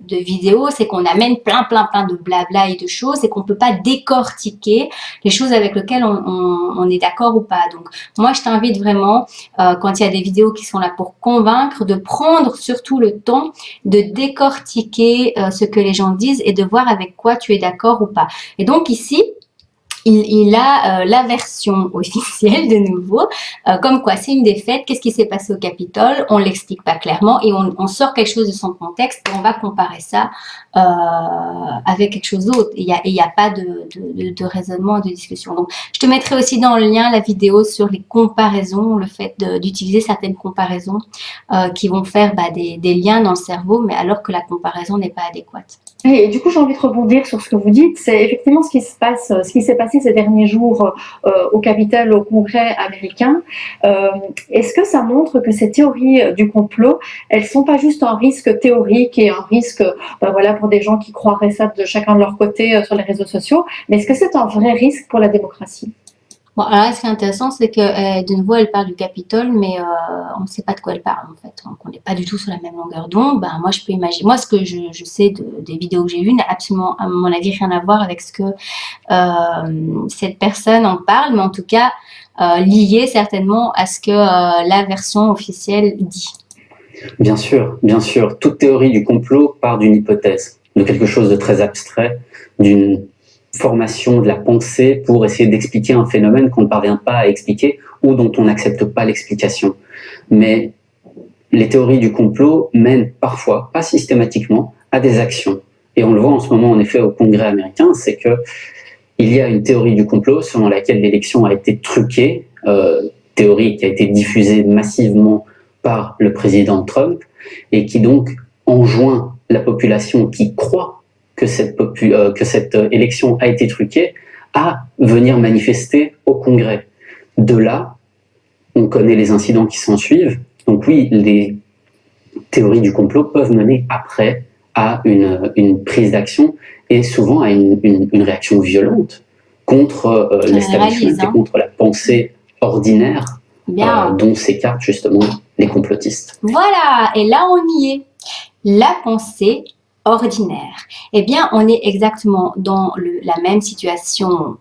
vidéos, c'est qu'on amène plein de blabla et de choses et qu'on peut pas décortiquer les choses avec lesquelles on est d'accord ou pas. Donc, moi, je t'invite vraiment, quand il y a des vidéos qui sont là pour convaincre, de prendre surtout le temps de décortiquer ce que les gens disent et de voir avec quoi tu es d'accord ou pas. Et donc ici, il a la version officielle de nouveau, comme quoi c'est une défaite, qu'est-ce qui s'est passé au Capitole, on l'explique pas clairement et on sort quelque chose de son contexte et on va comparer ça avec quelque chose d'autre. Il y a pas de raisonnement, de discussion. Donc, je te mettrai aussi dans le lien la vidéo sur les comparaisons, le fait d'utiliser certaines comparaisons qui vont faire des liens dans le cerveau, mais alors que la comparaison n'est pas adéquate. Et du coup, j'ai envie de rebondir sur ce que vous dites. C'est effectivement ce qui s'est passé ces derniers jours au Capitole, au Congrès américain. Est-ce que ça montre que ces théories du complot, elles sont pas juste un risque théorique et un risque, voilà, pour des gens qui croiraient ça de chacun de leur côté sur les réseaux sociaux, mais est-ce que c'est un vrai risque pour la démocratie? Bon, alors là, ce qui est intéressant, c'est que de nouveau, elle parle du Capitole, mais on ne sait pas de quoi elle parle, en fait. Donc, on n'est pas du tout sur la même longueur d'onde. Moi, je peux imaginer. Moi, ce que je sais des vidéos que j'ai vues n'a absolument, à mon avis, rien à voir avec ce que cette personne en parle, mais en tout cas, lié certainement à ce que la version officielle dit. Bien sûr, bien sûr. Toute théorie du complot part d'une hypothèse, de quelque chose de très abstrait, d'une formation de la pensée pour essayer d'expliquer un phénomène qu'on ne parvient pas à expliquer ou dont on n'accepte pas l'explication. mais les théories du complot mènent parfois, pas systématiquement, à des actions. Et on le voit en ce moment, en effet, au Congrès américain, c'est que il y a une théorie du complot selon laquelle l'élection a été truquée, théorie qui a été diffusée massivement par le président Trump, et qui donc enjoint la population qui croit que cette élection a été truquée à venir manifester au Congrès. De là, on connaît les incidents qui s'en suivent. Donc oui, les théories du complot peuvent mener après à une prise d'action et souvent à une réaction violente contre l'establishment et contre la pensée ordinaire dont s'écartent justement les complotistes. Voilà, et là on y est. La pensée ordinaire. Eh bien, on est exactement dans la même situation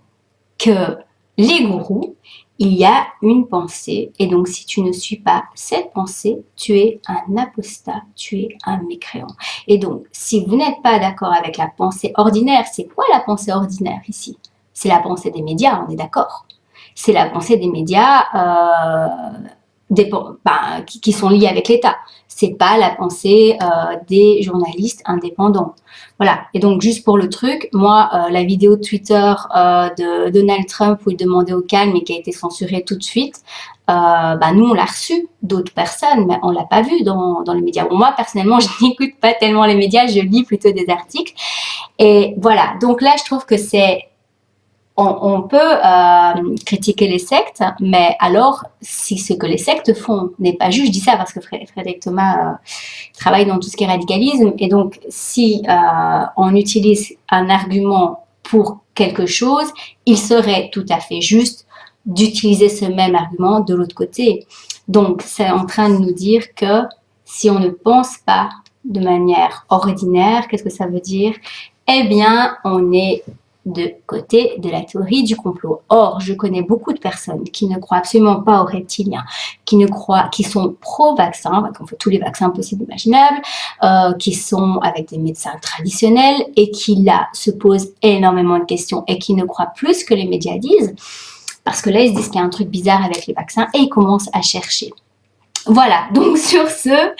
que les gourous. Il y a une pensée, et donc si tu ne suis pas cette pensée, tu es un apostat, tu es un mécréant. Et donc, si vous n'êtes pas d'accord avec la pensée ordinaire, c'est quoi la pensée ordinaire ici? C'est la pensée des médias, on est d'accord. C'est la pensée des médias qui sont liés avec l'État. C'est pas la pensée des journalistes indépendants. Voilà. Et donc, juste pour le truc, moi, la vidéo de Twitter de Donald Trump où il demandait au calme et qui a été censurée tout de suite, nous, on l'a reçu, d'autres personnes, mais on l'a pas vu dans les médias. Bon, moi, personnellement, je n'écoute pas tellement les médias, je lis plutôt des articles. Et voilà. Donc là, je trouve que c'est... On peut critiquer les sectes, mais alors, si ce que les sectes font n'est pas juste, je dis ça parce que Frédéric Thomas travaille dans tout ce qui est radicalisme, et donc si on utilise un argument pour quelque chose, il serait tout à fait juste d'utiliser ce même argument de l'autre côté. Donc, c'est en train de nous dire que si on ne pense pas de manière ordinaire, qu'est-ce que ça veut dire? Eh bien, on est de côté de la théorie du complot. Or, je connais beaucoup de personnes qui ne croient absolument pas aux reptiliens, qui sont pro-vaccins, qu'on fait tous les vaccins possibles et imaginables, qui sont avec des médecins traditionnels et qui là se posent énormément de questions et qui ne croient plus ce que les médias disent, parce que là, ils se disent qu'il y a un truc bizarre avec les vaccins et ils commencent à chercher. Voilà, donc sur ce,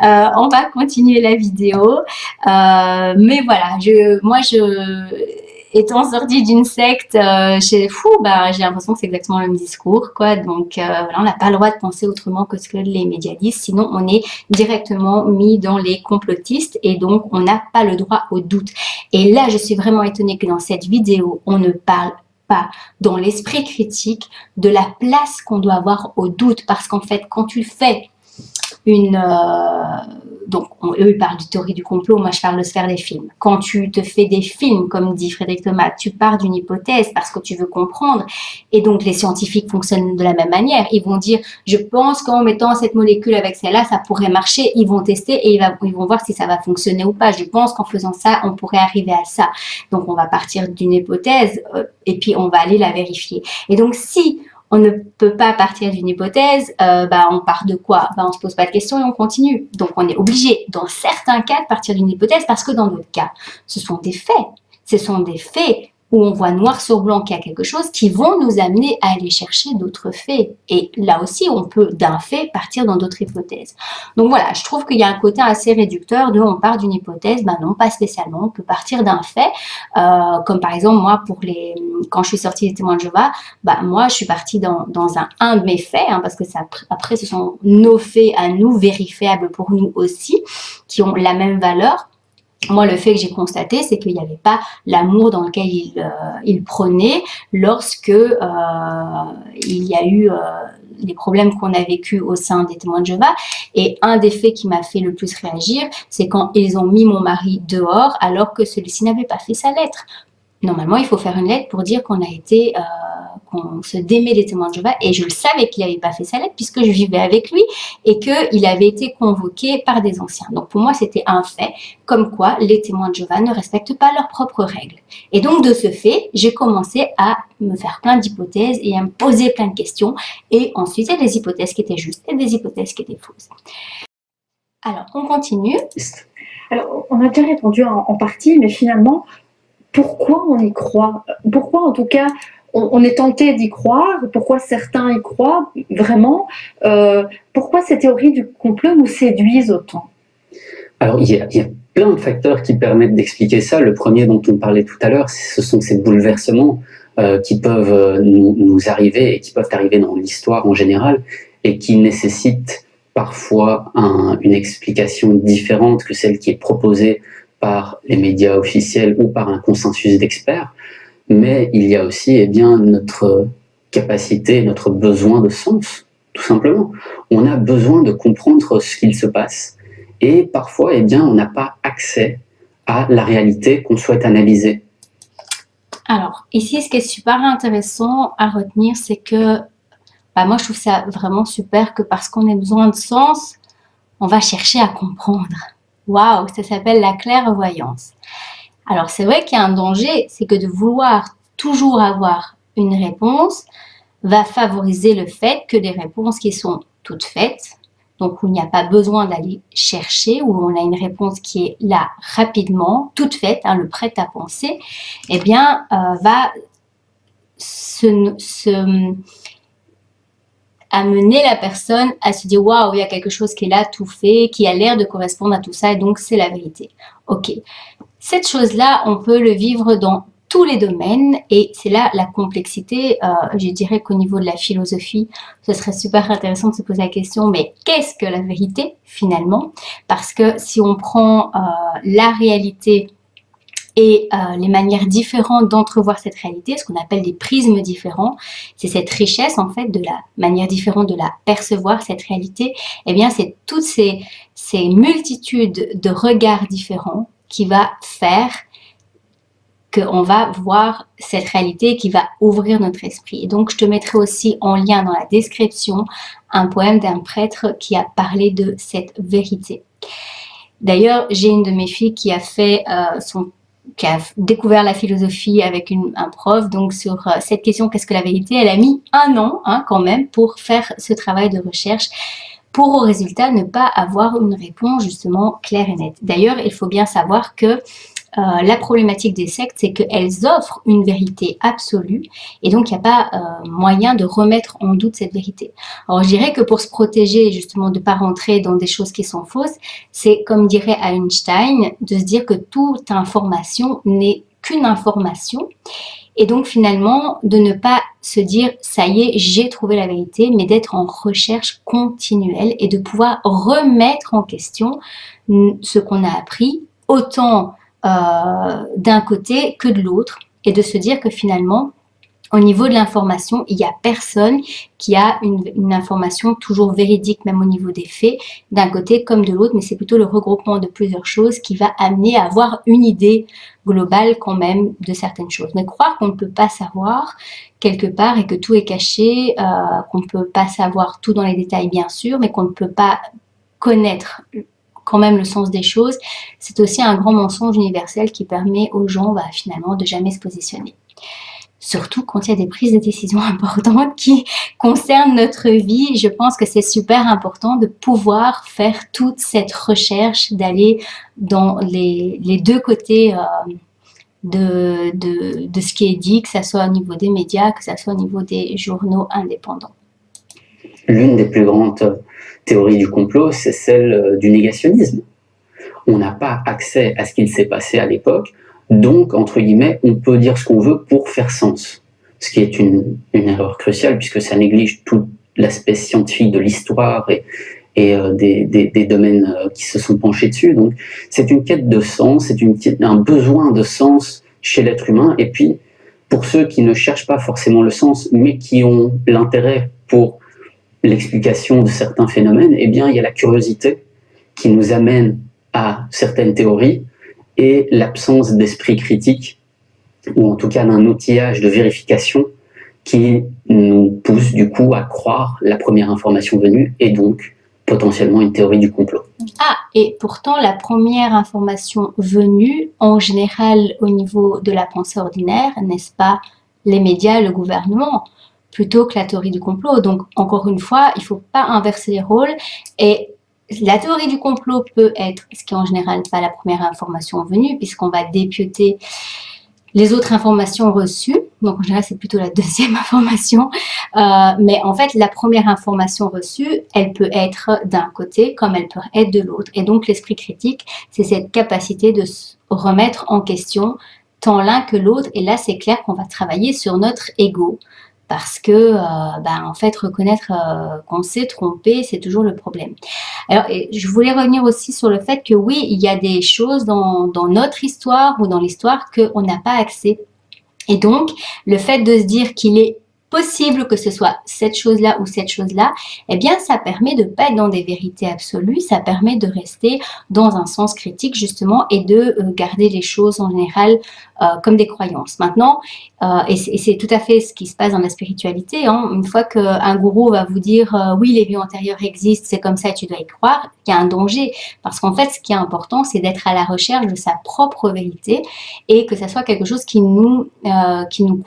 on va continuer la vidéo. Mais voilà, étant sortie d'une secte, j'ai l'impression que c'est exactement le même discours, quoi. Donc voilà, on n'a pas le droit de penser autrement que ce que les médias disent, sinon on est directement mis dans les complotistes et donc on n'a pas le droit au doute. Et là, je suis vraiment étonnée que dans cette vidéo, on ne parle pas dans l'esprit critique de la place qu'on doit avoir au doute, parce qu'en fait, quand tu fais donc eux ils parlent de théorie du complot, moi je parle de se faire des films. Quand tu te fais des films, comme dit Frédéric Thomas, tu pars d'une hypothèse parce que tu veux comprendre, et donc les scientifiques fonctionnent de la même manière. Ils vont dire, je pense qu'en mettant cette molécule avec celle-là, ça pourrait marcher. Ils vont tester et ils vont voir si ça va fonctionner ou pas. Je pense qu'en faisant ça, on pourrait arriver à ça. Donc on va partir d'une hypothèse et puis on va aller la vérifier. Et donc si on ne peut pas partir d'une hypothèse, on part de quoi? On ne se pose pas de questions et on continue. Donc, on est obligé, dans certains cas, de partir d'une hypothèse parce que dans d'autres cas, ce sont des faits. Ce sont des faits où on voit noir sur blanc qu'il y a quelque chose qui vont nous amener à aller chercher d'autres faits. Et là aussi, on peut d'un fait partir dans d'autres hypothèses. Donc voilà, je trouve qu'il y a un côté assez réducteur de on part d'une hypothèse, non, pas spécialement, on peut partir d'un fait. Comme par exemple, moi, quand je suis sortie des Témoins de Jéhovah, moi, je suis partie dans un de mes faits, parce que après, ce sont nos faits à nous, vérifiables pour nous aussi, qui ont la même valeur. Moi, le fait que j'ai constaté, c'est qu'il n'y avait pas l'amour dans lequel il prenait lorsque il y a eu les problèmes qu'on a vécus au sein des Témoins de Jéhovah. Et un des faits qui m'a fait le plus réagir, c'est quand ils ont mis mon mari dehors alors que celui-ci n'avait pas fait sa lettre. Normalement, il faut faire une lettre pour dire qu'on se démet des Témoins de Jéhovah, et je le savais qu'il n'avait pas fait sa lettre puisque je vivais avec lui et qu'il avait été convoqué par des anciens. Donc pour moi, c'était un fait, comme quoi les Témoins de Jéhovah ne respectent pas leurs propres règles. Et donc de ce fait, j'ai commencé à me faire plein d'hypothèses et à me poser plein de questions, et ensuite il y a des hypothèses qui étaient justes et des hypothèses qui étaient fausses. Alors, on continue. Alors, on a déjà répondu en partie, mais finalement, pourquoi on y croit? Pourquoi, en tout cas, on est tenté d'y croire, pourquoi certains y croient vraiment, pourquoi ces théories du complot nous séduisent autant? Alors, il y a plein de facteurs qui permettent d'expliquer ça. Le premier dont on parlait tout à l'heure, ce sont ces bouleversements qui peuvent nous arriver et qui peuvent arriver dans l'histoire en général et qui nécessitent parfois une explication différente que celle qui est proposée par les médias officiels ou par un consensus d'experts. Mais il y a aussi notre capacité, notre besoin de sens, tout simplement. On a besoin de comprendre ce qu'il se passe. Et parfois, on n'a pas accès à la réalité qu'on souhaite analyser. Alors, ici, ce qui est super intéressant à retenir, c'est que moi, je trouve ça vraiment super que parce qu'on a besoin de sens, on va chercher à comprendre. Waouh, ça s'appelle la clairvoyance. Alors, c'est vrai qu'il y a un danger, c'est que de vouloir toujours avoir une réponse va favoriser le fait que les réponses qui sont toutes faites, donc où il n'y a pas besoin d'aller chercher, où on a une réponse qui est là rapidement, toute faite, le prêt à penser, va amener la personne à se dire waouh, il y a quelque chose qui est là, tout fait, qui a l'air de correspondre à tout ça, et donc c'est la vérité. Ok, cette chose-là, on peut le vivre dans tous les domaines et c'est là la complexité. Je dirais qu'au niveau de la philosophie, ce serait super intéressant de se poser la question, mais qu'est-ce que la vérité finalement? Parce que si on prend la réalité et les manières différentes d'entrevoir cette réalité, ce qu'on appelle des prismes différents, c'est cette richesse en fait de la manière différente de la percevoir cette réalité, c'est toutes ces multitudes de regards différents qui va faire qu'on va voir cette réalité qui va ouvrir notre esprit. Et donc, je te mettrai aussi en lien dans la description un poème d'un prêtre qui a parlé de cette vérité. D'ailleurs, j'ai une de mes filles qui a fait qui a découvert la philosophie avec un prof, donc sur cette question, qu'est-ce que la vérité? Elle a mis 1 an quand même pour faire ce travail de recherche, pour au résultat ne pas avoir une réponse justement claire et nette. D'ailleurs, il faut bien savoir que la problématique des sectes, c'est qu'elles offrent une vérité absolue et donc il n'y a pas moyen de remettre en doute cette vérité. Alors je dirais que pour se protéger justement de ne pas rentrer dans des choses qui sont fausses, c'est comme dirait Einstein, de se dire que toute information n'est qu'une information et donc finalement de ne pas se dire ça y est, j'ai trouvé la vérité, mais d'être en recherche continuelle et de pouvoir remettre en question ce qu'on a appris, autant d'un côté que de l'autre et de se dire que finalement au niveau de l'information il n'y a personne qui a une information toujours véridique même au niveau des faits d'un côté comme de l'autre, mais c'est plutôt le regroupement de plusieurs choses qui va amener à avoir une idée globale quand même de certaines choses. Mais croire qu'on ne peut pas savoir quelque part et que tout est caché, qu'on ne peut pas savoir tout dans les détails bien sûr, mais qu'on ne peut pas connaître quand même le sens des choses, c'est aussi un grand mensonge universel qui permet aux gens finalement de jamais se positionner. Surtout quand il y a des prises de décision importantes qui concernent notre vie, je pense que c'est super important de pouvoir faire toute cette recherche, d'aller dans les deux côtés de ce qui est dit, que ce soit au niveau des médias, que ce soit au niveau des journaux indépendants. L'une des plus grandes théories du complot, c'est celle du négationnisme. On n'a pas accès à ce qu'il s'est passé à l'époque, donc, entre guillemets, on peut dire ce qu'on veut pour faire sens. Ce qui est une erreur cruciale, puisque ça néglige tout l'aspect scientifique de l'histoire et des domaines qui se sont penchés dessus. Donc, c'est une quête de sens, c'est un besoin de sens chez l'être humain. Et puis, pour ceux qui ne cherchent pas forcément le sens, mais qui ont l'intérêt pour l'explication de certains phénomènes, il y a la curiosité qui nous amène à certaines théories et l'absence d'esprit critique, ou en tout cas d'un outillage de vérification qui nous pousse du coup à croire la première information venue et donc potentiellement une théorie du complot. Ah, et pourtant la première information venue, en général au niveau de la pensée ordinaire, n'est-ce pas les médias, le gouvernement, plutôt que la théorie du complot. Donc, encore une fois, il ne faut pas inverser les rôles. Et la théorie du complot peut être, ce qui est en général pas la première information venue, puisqu'on va dépiauter les autres informations reçues. Donc, en général, c'est plutôt la deuxième information. Mais en fait, la première information reçue, elle peut être d'un côté comme elle peut être de l'autre. Et donc, l'esprit critique, c'est cette capacité de se remettre en question tant l'un que l'autre. Et là, c'est clair qu'on va travailler sur notre ego. Parce que, en fait, reconnaître qu'on s'est trompé, c'est toujours le problème. Alors, je voulais revenir aussi sur le fait que oui, il y a des choses dans notre histoire ou dans l'histoire qu'on n'a pas accès. Et donc, le fait de se dire qu'il est possible que ce soit cette chose-là ou cette chose-là, eh bien, ça permet de ne pas être dans des vérités absolues, ça permet de rester dans un sens critique, justement, et de garder les choses en général comme des croyances. Maintenant, et c'est tout à fait ce qui se passe dans la spiritualité, hein, une fois qu'un gourou va vous dire oui, les vies antérieures existent, c'est comme ça et tu dois y croire, il y a un danger. Parce qu'en fait, ce qui est important, c'est d'être à la recherche de sa propre vérité et que ça soit quelque chose qui nous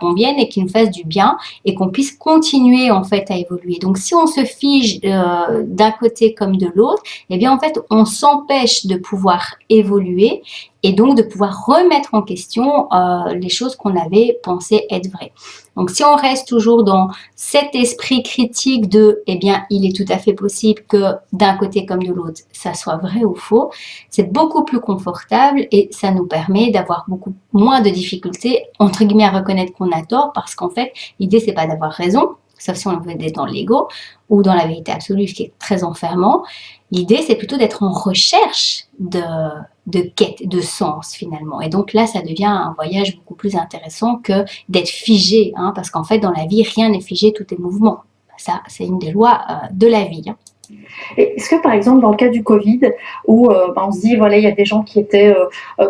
convienne et qui nous fasse du bien et qu'on puisse continuer en fait à évoluer. Donc, si on se fige d'un côté comme de l'autre, eh bien en fait, on s'empêche de pouvoir évoluer et donc de pouvoir remettre en question les choses qu'on avait pensé être vraies. Donc, si on reste toujours dans cet esprit critique de, eh bien, il est tout à fait possible que d'un côté comme de l'autre, ça soit vrai ou faux, c'est beaucoup plus confortable et ça nous permet d'avoir beaucoup moins de difficultés, entre guillemets, à reconnaître qu'on a tort parce qu'en fait, l'idée, c'est pas d'avoir raison, sauf si on veut être dans l'ego ou dans la vérité absolue, ce qui est très enfermant. L'idée, c'est plutôt d'être en recherche de quête, de sens finalement. Et donc là, ça devient un voyage beaucoup plus intéressant que d'être figé, hein, parce qu'en fait, dans la vie, rien n'est figé, tout est mouvement. Ça, c'est une des lois de la vie. Hein. Est-ce que par exemple dans le cas du Covid où on se dit voilà il y a des gens qui étaient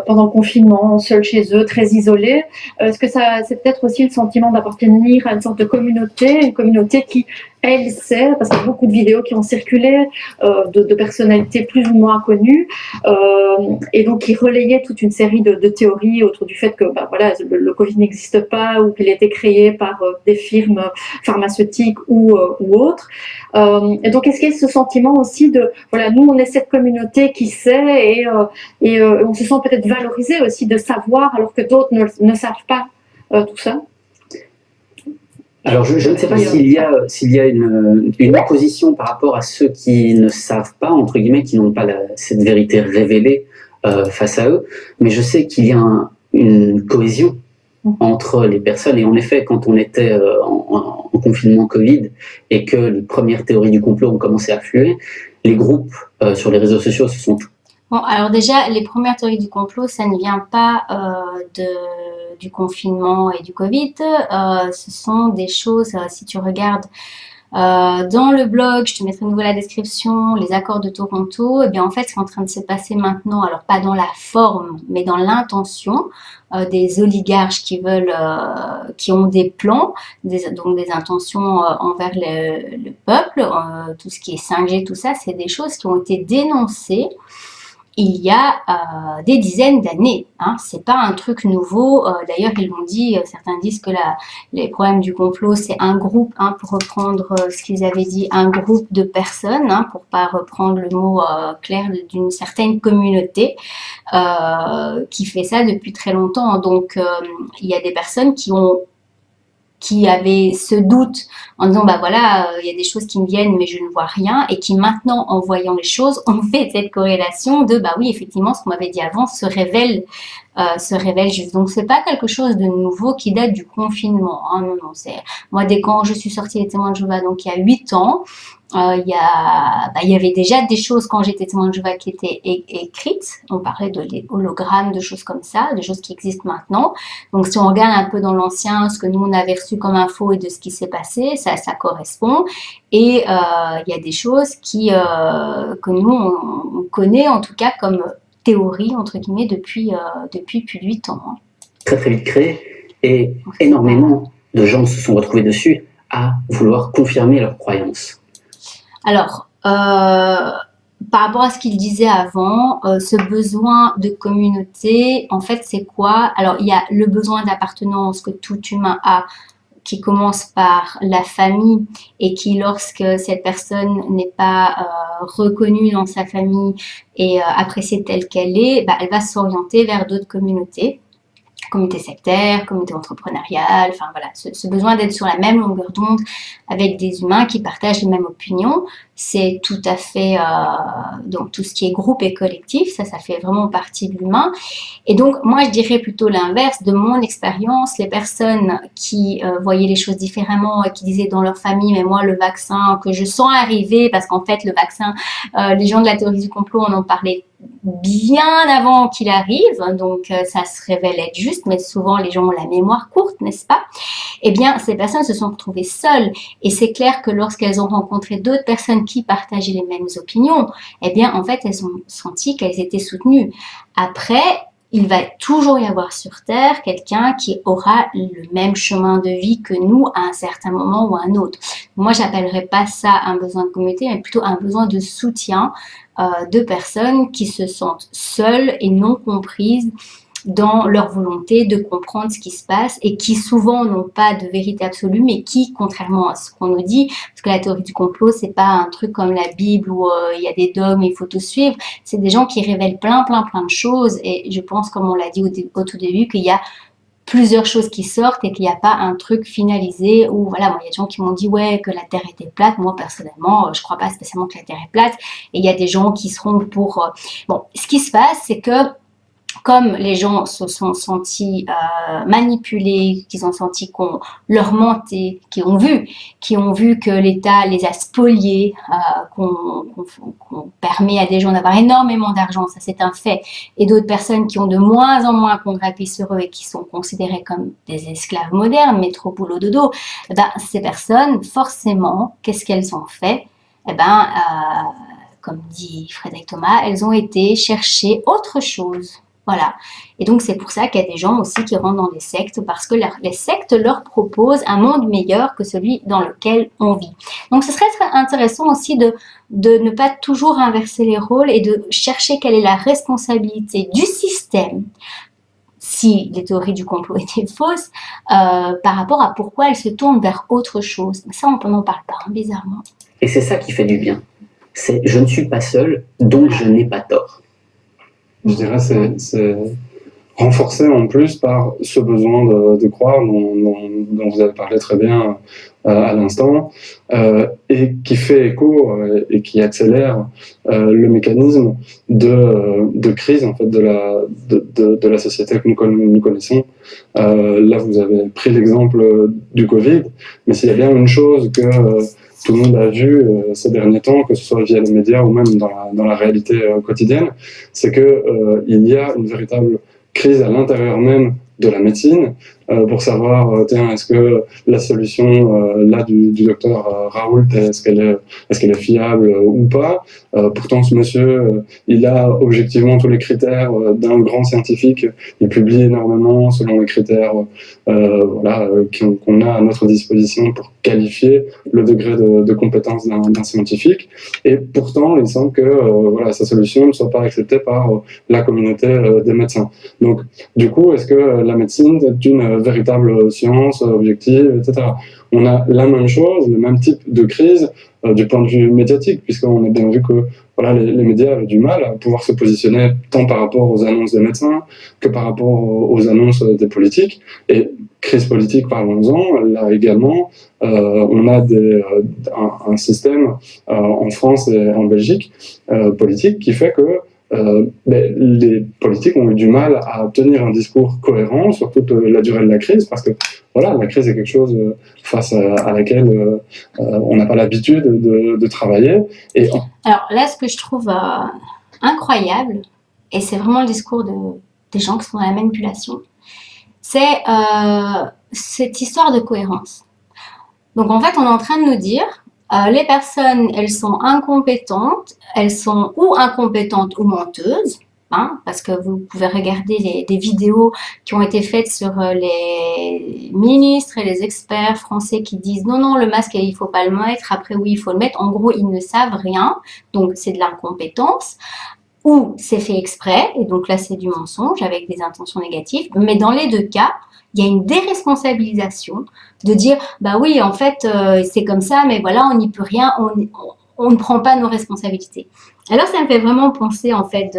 pendant le confinement seuls chez eux, très isolés, est-ce que ça c'est peut-être aussi le sentiment d'appartenir à une sorte de communauté, une communauté qui elle sait, parce qu'il y a beaucoup de vidéos qui ont circulé de personnalités plus ou moins connues et donc qui relayaient toute une série de théories autour du fait que voilà le Covid n'existe pas ou qu'il a été créé par des firmes pharmaceutiques ou autres. Et donc est-ce qu'il y a ce sentiment aussi de voilà nous on est cette communauté qui sait et on se sent peut-être valorisé aussi de savoir alors que d'autres ne savent pas tout ça. Alors, je ne sais pas s'il y a une opposition par rapport à ceux qui ne savent pas, entre guillemets, qui n'ont pas cette vérité révélée face à eux, mais je sais qu'il y a une cohésion entre les personnes. Et en effet, quand on était en confinement Covid et que les premières théories du complot ont commencé à affluer, les groupes sur les réseaux sociaux se sont... Bon, alors déjà, les premières théories du complot, ça ne vient pas du confinement et du Covid. Ce sont des choses, si tu regardes dans le blog, je te mettrai de nouveau la description, les accords de Toronto, et bien en fait, c'est en train de se passer maintenant, alors pas dans la forme, mais dans l'intention des oligarches qui veulent, qui ont des plans, donc des intentions envers le peuple, tout ce qui est 5G, tout ça, c'est des choses qui ont été dénoncées il y a des dizaines d'années. Hein. C'est pas un truc nouveau. D'ailleurs, ils l'ont dit, certains disent que les problèmes du complot, c'est un groupe, hein, pour reprendre ce qu'ils avaient dit, un groupe de personnes, hein, pour pas reprendre le mot clair d'une certaine communauté qui fait ça depuis très longtemps. Donc, il y a des personnes qui avaient ce doute en disant bah voilà il y a des choses qui me viennent mais je ne vois rien et qui maintenant en voyant les choses ont fait cette corrélation de bah oui effectivement ce qu'on m'avait dit avant se révèle juste. Donc c'est pas quelque chose de nouveau qui date du confinement, hein, non, c'est moi dès quand je suis sortie des témoins de Jéhovah, donc il y a 8 ans, il y avait déjà des choses quand j'étais témoin de Jéhovah qui étaient écrites. On parlait de hologrammes, de choses comme ça, de choses qui existent maintenant. Donc si on regarde un peu dans l'ancien, ce que nous on avait reçu comme info et de ce qui s'est passé, ça correspond. Et il y a des choses que nous on connaît en tout cas comme théorie entre guillemets depuis plus de 8 ans. Hein. Très très vite créé et énormément de gens se sont retrouvés dessus à vouloir confirmer leurs croyances. Alors, par rapport à ce qu'il disait avant, ce besoin de communauté, en fait, c'est quoi? Alors, il y a le besoin d'appartenance que tout humain a, qui commence par la famille et qui, lorsque cette personne n'est pas reconnue dans sa famille et appréciée telle qu'elle est, bah, elle va s'orienter vers d'autres communautés. communauté sectaire, communauté entrepreneuriale, enfin voilà, ce besoin d'être sur la même longueur d'onde avec des humains qui partagent les mêmes opinions, c'est tout à fait, donc tout ce qui est groupe et collectif, ça fait vraiment partie de l'humain. Et donc moi je dirais plutôt l'inverse, de mon expérience, les personnes qui voyaient les choses différemment et qui disaient dans leur famille, mais moi le vaccin que je sens arriver, parce qu'en fait le vaccin, les gens de la théorie du complot en ont parlé bien avant qu'il arrive, donc ça se révèle être juste, mais souvent les gens ont la mémoire courte, n'est-ce pas? Eh bien, ces personnes se sont retrouvées seules, et c'est clair que lorsqu'elles ont rencontré d'autres personnes qui partageaient les mêmes opinions, eh bien, en fait, elles ont senti qu'elles étaient soutenues. Après, il va toujours y avoir sur Terre quelqu'un qui aura le même chemin de vie que nous à un certain moment ou à un autre. Moi, j'appellerais pas ça un besoin de communauté, mais plutôt un besoin de soutien de personnes qui se sentent seules et non comprises dans leur volonté de comprendre ce qui se passe et qui souvent n'ont pas de vérité absolue, mais qui, contrairement à ce qu'on nous dit, parce que la théorie du complot, c'est pas un truc comme la Bible où il y a des dogmes et il faut tout suivre, c'est des gens qui révèlent plein de choses, et je pense, comme on l'a dit au tout début, qu'il y a plusieurs choses qui sortent et qu'il n'y a pas un truc finalisé où, voilà, moi, il y a des gens qui m'ont dit, ouais, que la Terre était plate. Moi, personnellement, je crois pas spécialement que la Terre est plate. Et il y a des gens qui seront pour... Bon, ce qui se passe, c'est que comme les gens se sont sentis manipulés, qu'ils ont senti qu'on leur mentait, qui ont vu que l'État les a spoliés, qu'on permet à des gens d'avoir énormément d'argent, ça c'est un fait, et d'autres personnes qui ont de moins en moins qu'on grappille sur eux et qui sont considérées comme des esclaves modernes, mais trop boulot dodo, ben, ces personnes, forcément, qu'est-ce qu'elles ont fait? Eh ben, comme dit Frédéric Thomas, elles ont été chercher autre chose. Voilà. Et donc, c'est pour ça qu'il y a des gens aussi qui rentrent dans des sectes, parce que les sectes leur proposent un monde meilleur que celui dans lequel on vit. Donc, ce serait très intéressant aussi de ne pas toujours inverser les rôles et de chercher quelle est la responsabilité du système, si les théories du complot étaient fausses, par rapport à pourquoi elles se tournent vers autre chose. Mais ça, on n'en parle pas, hein, bizarrement. Et c'est ça qui fait du bien. C'est je ne suis pas seul, donc je n'ai pas tort. Je dirais c'est renforcé en plus par ce besoin de croire dont vous avez parlé très bien à l'instant, et qui fait écho et qui accélère le mécanisme de crise en fait de la société que nous connaissons. Là, vous avez pris l'exemple du Covid, mais s'il y a bien une chose que tout le monde a vu ces derniers temps, que ce soit via les médias ou même dans la réalité quotidienne, c'est que il y a une véritable crise à l'intérieur même de la médecine pour savoir tiens, est-ce que la solution là du docteur Raoult, est-ce qu'elle est fiable ou pas. Pourtant ce monsieur il a objectivement tous les critères d'un grand scientifique, il publie énormément selon les critères voilà, qu'on a à notre disposition pour qualifier le degré de compétence d'un scientifique, et pourtant il semble que voilà, sa solution ne soit pas acceptée par la communauté des médecins. Donc du coup, est-ce que la médecine est une véritable science objective, etc. On a la même chose, le même type de crise du point de vue médiatique, puisqu'on a bien vu que voilà, les médias avaient du mal à pouvoir se positionner tant par rapport aux annonces des médecins que par rapport aux annonces des politiques. Et crise politique, parlons-en, là également, on a un système en France et en Belgique politique qui fait que les politiques ont eu du mal à tenir un discours cohérent sur toute la durée de la crise, parce que voilà, la crise est quelque chose face à laquelle on n'a pas l'habitude de travailler. Et... Alors là, ce que je trouve incroyable, et c'est vraiment le discours des gens qui sont dans la manipulation, c'est cette histoire de cohérence. Donc en fait, on est en train de nous dire les personnes, elles sont incompétentes, elles sont ou incompétentes ou menteuses, hein, parce que vous pouvez regarder des vidéos qui ont été faites sur les ministres et les experts français qui disent non, non, le masque, il ne faut pas le mettre, après oui, il faut le mettre. En gros, ils ne savent rien, donc c'est de l'incompétence. Ou c'est fait exprès, et donc là c'est du mensonge avec des intentions négatives, mais dans les deux cas, il y a une déresponsabilisation de dire bah oui en fait c'est comme ça, mais voilà on n'y peut rien, on ne prend pas nos responsabilités. Alors, ça me fait vraiment penser, en fait,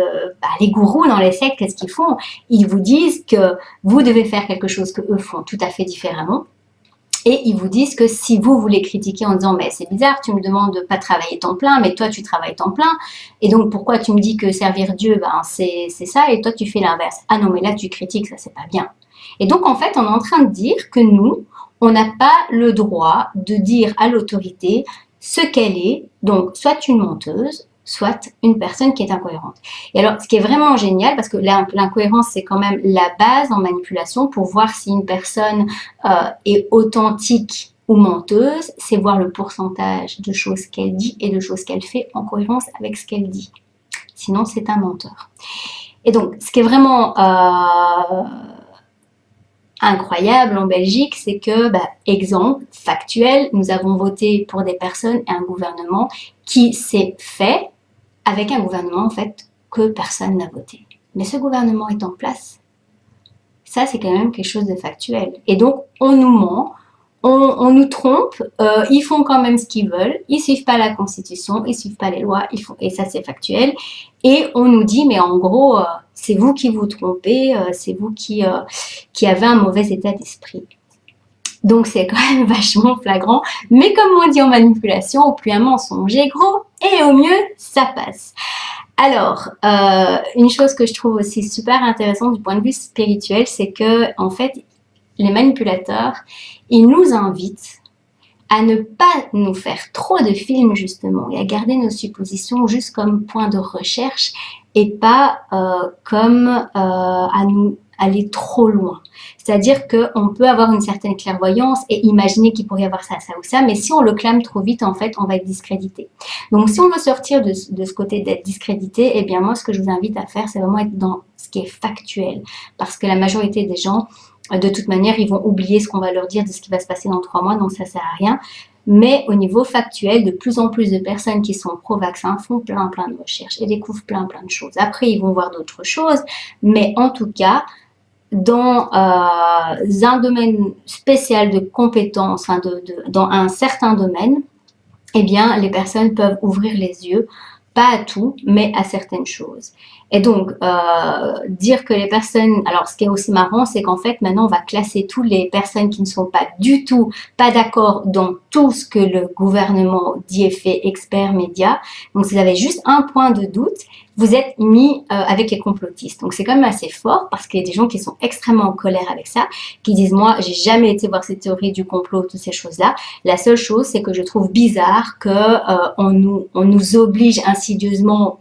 les gourous dans les sectes, qu'est-ce qu'ils font? Ils vous disent que vous devez faire quelque chose que eux font tout à fait différemment. Et ils vous disent que si vous voulez critiquer en disant « mais c'est bizarre, tu me demandes de pas travailler temps plein, mais toi tu travailles temps plein, et donc pourquoi tu me dis que servir Dieu, c'est ça, et toi tu fais l'inverse. Ah non, mais là tu critiques, ça c'est pas bien. » Et donc en fait, on est en train de dire que nous, on n'a pas le droit de dire à l'autorité ce qu'elle est, donc soit une menteuse, soit une personne qui est incohérente. Et alors, ce qui est vraiment génial, parce que l'incohérence, c'est quand même la base en manipulation pour voir si une personne est authentique ou menteuse, c'est voir le pourcentage de choses qu'elle dit et de choses qu'elle fait en cohérence avec ce qu'elle dit. Sinon, c'est un menteur. Et donc, ce qui est vraiment incroyable en Belgique, c'est que, exemple factuel, nous avons voté pour des personnes et un gouvernement qui s'est fait avec un gouvernement, en fait, que personne n'a voté. Mais ce gouvernement est en place. Ça, c'est quand même quelque chose de factuel. Et donc, on nous ment, on nous trompe, ils font quand même ce qu'ils veulent, ils suivent pas la Constitution, ils suivent pas les lois, et ça, c'est factuel. Et on nous dit, mais en gros, c'est vous qui vous trompez, c'est vous qui avez un mauvais état d'esprit. Donc, c'est quand même vachement flagrant. Mais comme on dit en manipulation, au plus un mensonge est gros, et au mieux, ça passe. Alors, une chose que je trouve aussi super intéressante du point de vue spirituel, c'est que, en fait, les manipulateurs, ils nous invitent à ne pas nous faire trop de films, justement, et à garder nos suppositions juste comme point de recherche et pas comme à nous aller trop loin. C'est-à-dire qu'on peut avoir une certaine clairvoyance et imaginer qu'il pourrait y avoir ça, ça ou ça, mais si on le clame trop vite, en fait, on va être discrédité. Donc, si on veut sortir de ce côté d'être discrédité, eh bien, moi, ce que je vous invite à faire, c'est vraiment être dans ce qui est factuel. Parce que la majorité des gens, de toute manière, ils vont oublier ce qu'on va leur dire de ce qui va se passer dans 3 mois, donc ça sert à rien. Mais au niveau factuel, de plus en plus de personnes qui sont pro-vaccin font plein de recherches et découvrent plein de choses. Après, ils vont voir d'autres choses, mais en tout cas, dans un domaine spécial de compétences, enfin dans un certain domaine, eh bien, les personnes peuvent ouvrir les yeux, pas à tout, mais à certaines choses. Et donc, dire que les personnes... Alors, ce qui est aussi marrant, c'est qu'en fait, maintenant, on va classer toutes les personnes qui ne sont pas du tout, pas d'accord dans tout ce que le gouvernement dit et fait, experts, médias. Donc, si vous avez juste un point de doute, vous êtes mis avec les complotistes. Donc, c'est quand même assez fort parce qu'il y a des gens qui sont extrêmement en colère avec ça, qui disent, moi, j'ai jamais été voir ces théories du complot, toutes ces choses-là. La seule chose, c'est que je trouve bizarre que on nous oblige insidieusement,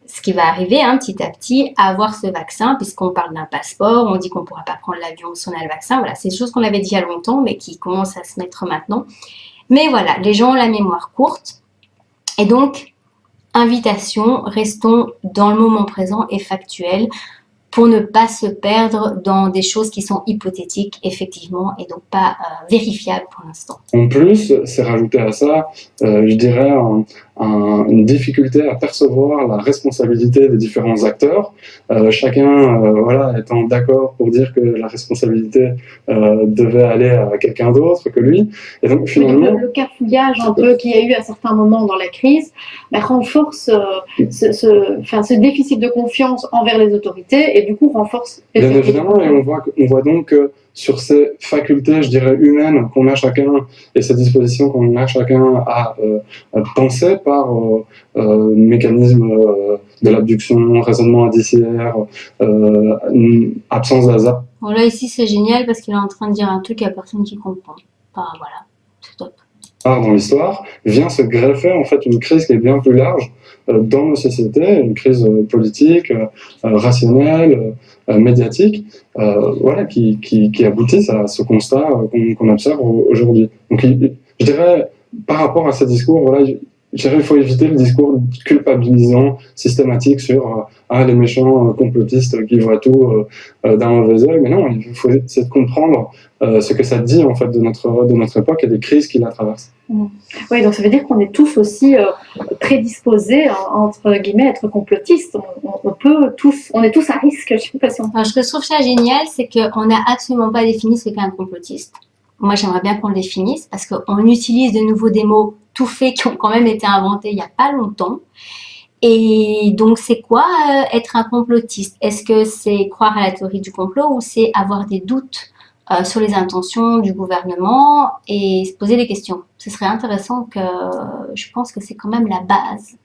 ce qui va arriver petit à petit, à avoir ce vaccin, puisqu'on parle d'un passeport, on dit qu'on ne pourra pas prendre l'avion si on a le vaccin. Voilà, c'est des choses qu'on avait dit il y a longtemps, mais qui commencent à se mettre maintenant. Mais voilà, les gens ont la mémoire courte. Et donc, invitation, restons dans le moment présent et factuel pour ne pas se perdre dans des choses qui sont hypothétiques, effectivement, et donc pas vérifiables pour l'instant. En plus, c'est rajouté à ça, je dirais, une difficulté à percevoir la responsabilité des différents acteurs, chacun voilà, étant d'accord pour dire que la responsabilité devait aller à quelqu'un d'autre que lui. Et donc, finalement, le cafouillage un peu qu'il y a eu à certains moments dans la crise renforce ce déficit de confiance envers les autorités et du coup renforce... Bien évidemment, et on voit donc que sur ces facultés, je dirais, humaines qu'on a chacun et ces dispositions qu'on a chacun à penser par mécanisme de l'abduction, raisonnement indiciaire, absence d'hasard. Bon, là, ici, c'est génial parce qu'il est en train de dire un truc à personne qui comprend. Enfin, voilà, c'est top. Dans l'histoire, vient se greffer en fait une crise qui est bien plus large dans nos sociétés, une crise politique, rationnelle, médiatique, voilà, qui aboutissent à ce constat qu'on observe aujourd'hui. Donc, je dirais, par rapport à ces discours, voilà, je dirais, il faut éviter le discours culpabilisant, systématique sur les méchants complotistes qui voient tout d'un mauvais œil. Mais non, il faut essayer de comprendre ce que ça dit en fait de notre époque et des crises qui la traversent. Oui, donc ça veut dire qu'on est tous aussi prédisposés entre guillemets à être complotistes. On est tous à risque. Je sais pas si on... Alors, ce que je trouve ça génial, c'est qu'on n'a absolument pas défini ce qu'est un complotiste. Moi, j'aimerais bien qu'on le définisse parce qu'on utilise de nouveau des mots tout faits qui ont quand même été inventés il n'y a pas longtemps. Et donc, c'est quoi être un complotiste? Est-ce que c'est croire à la théorie du complot ou c'est avoir des doutes sur les intentions du gouvernement et se poser des questions? Ce serait intéressant que je pense que c'est quand même la base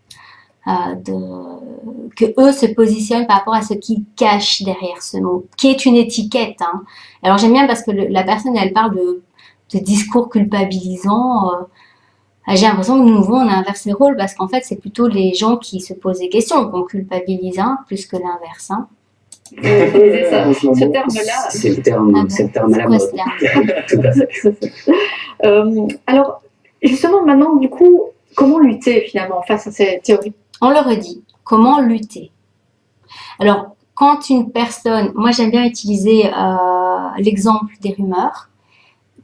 que eux se positionnent par rapport à ce qu'ils cachent derrière ce mot, qui est une étiquette. Hein. Alors j'aime bien parce que la personne, elle parle de discours culpabilisants. J'ai l'impression que de nouveau, on a inversé le rôle parce qu'en fait, c'est plutôt les gens qui se posent des questions qu'on culpabilise plus que l'inverse. Hein. Vous utilisez ça, ce terme-là. C'est le terme à la mode. Tout à fait. Alors, justement, maintenant, du coup, comment lutter finalement face à ces théories? On le redit, comment lutter? Alors, quand une personne, moi j'aime bien utiliser l'exemple des rumeurs.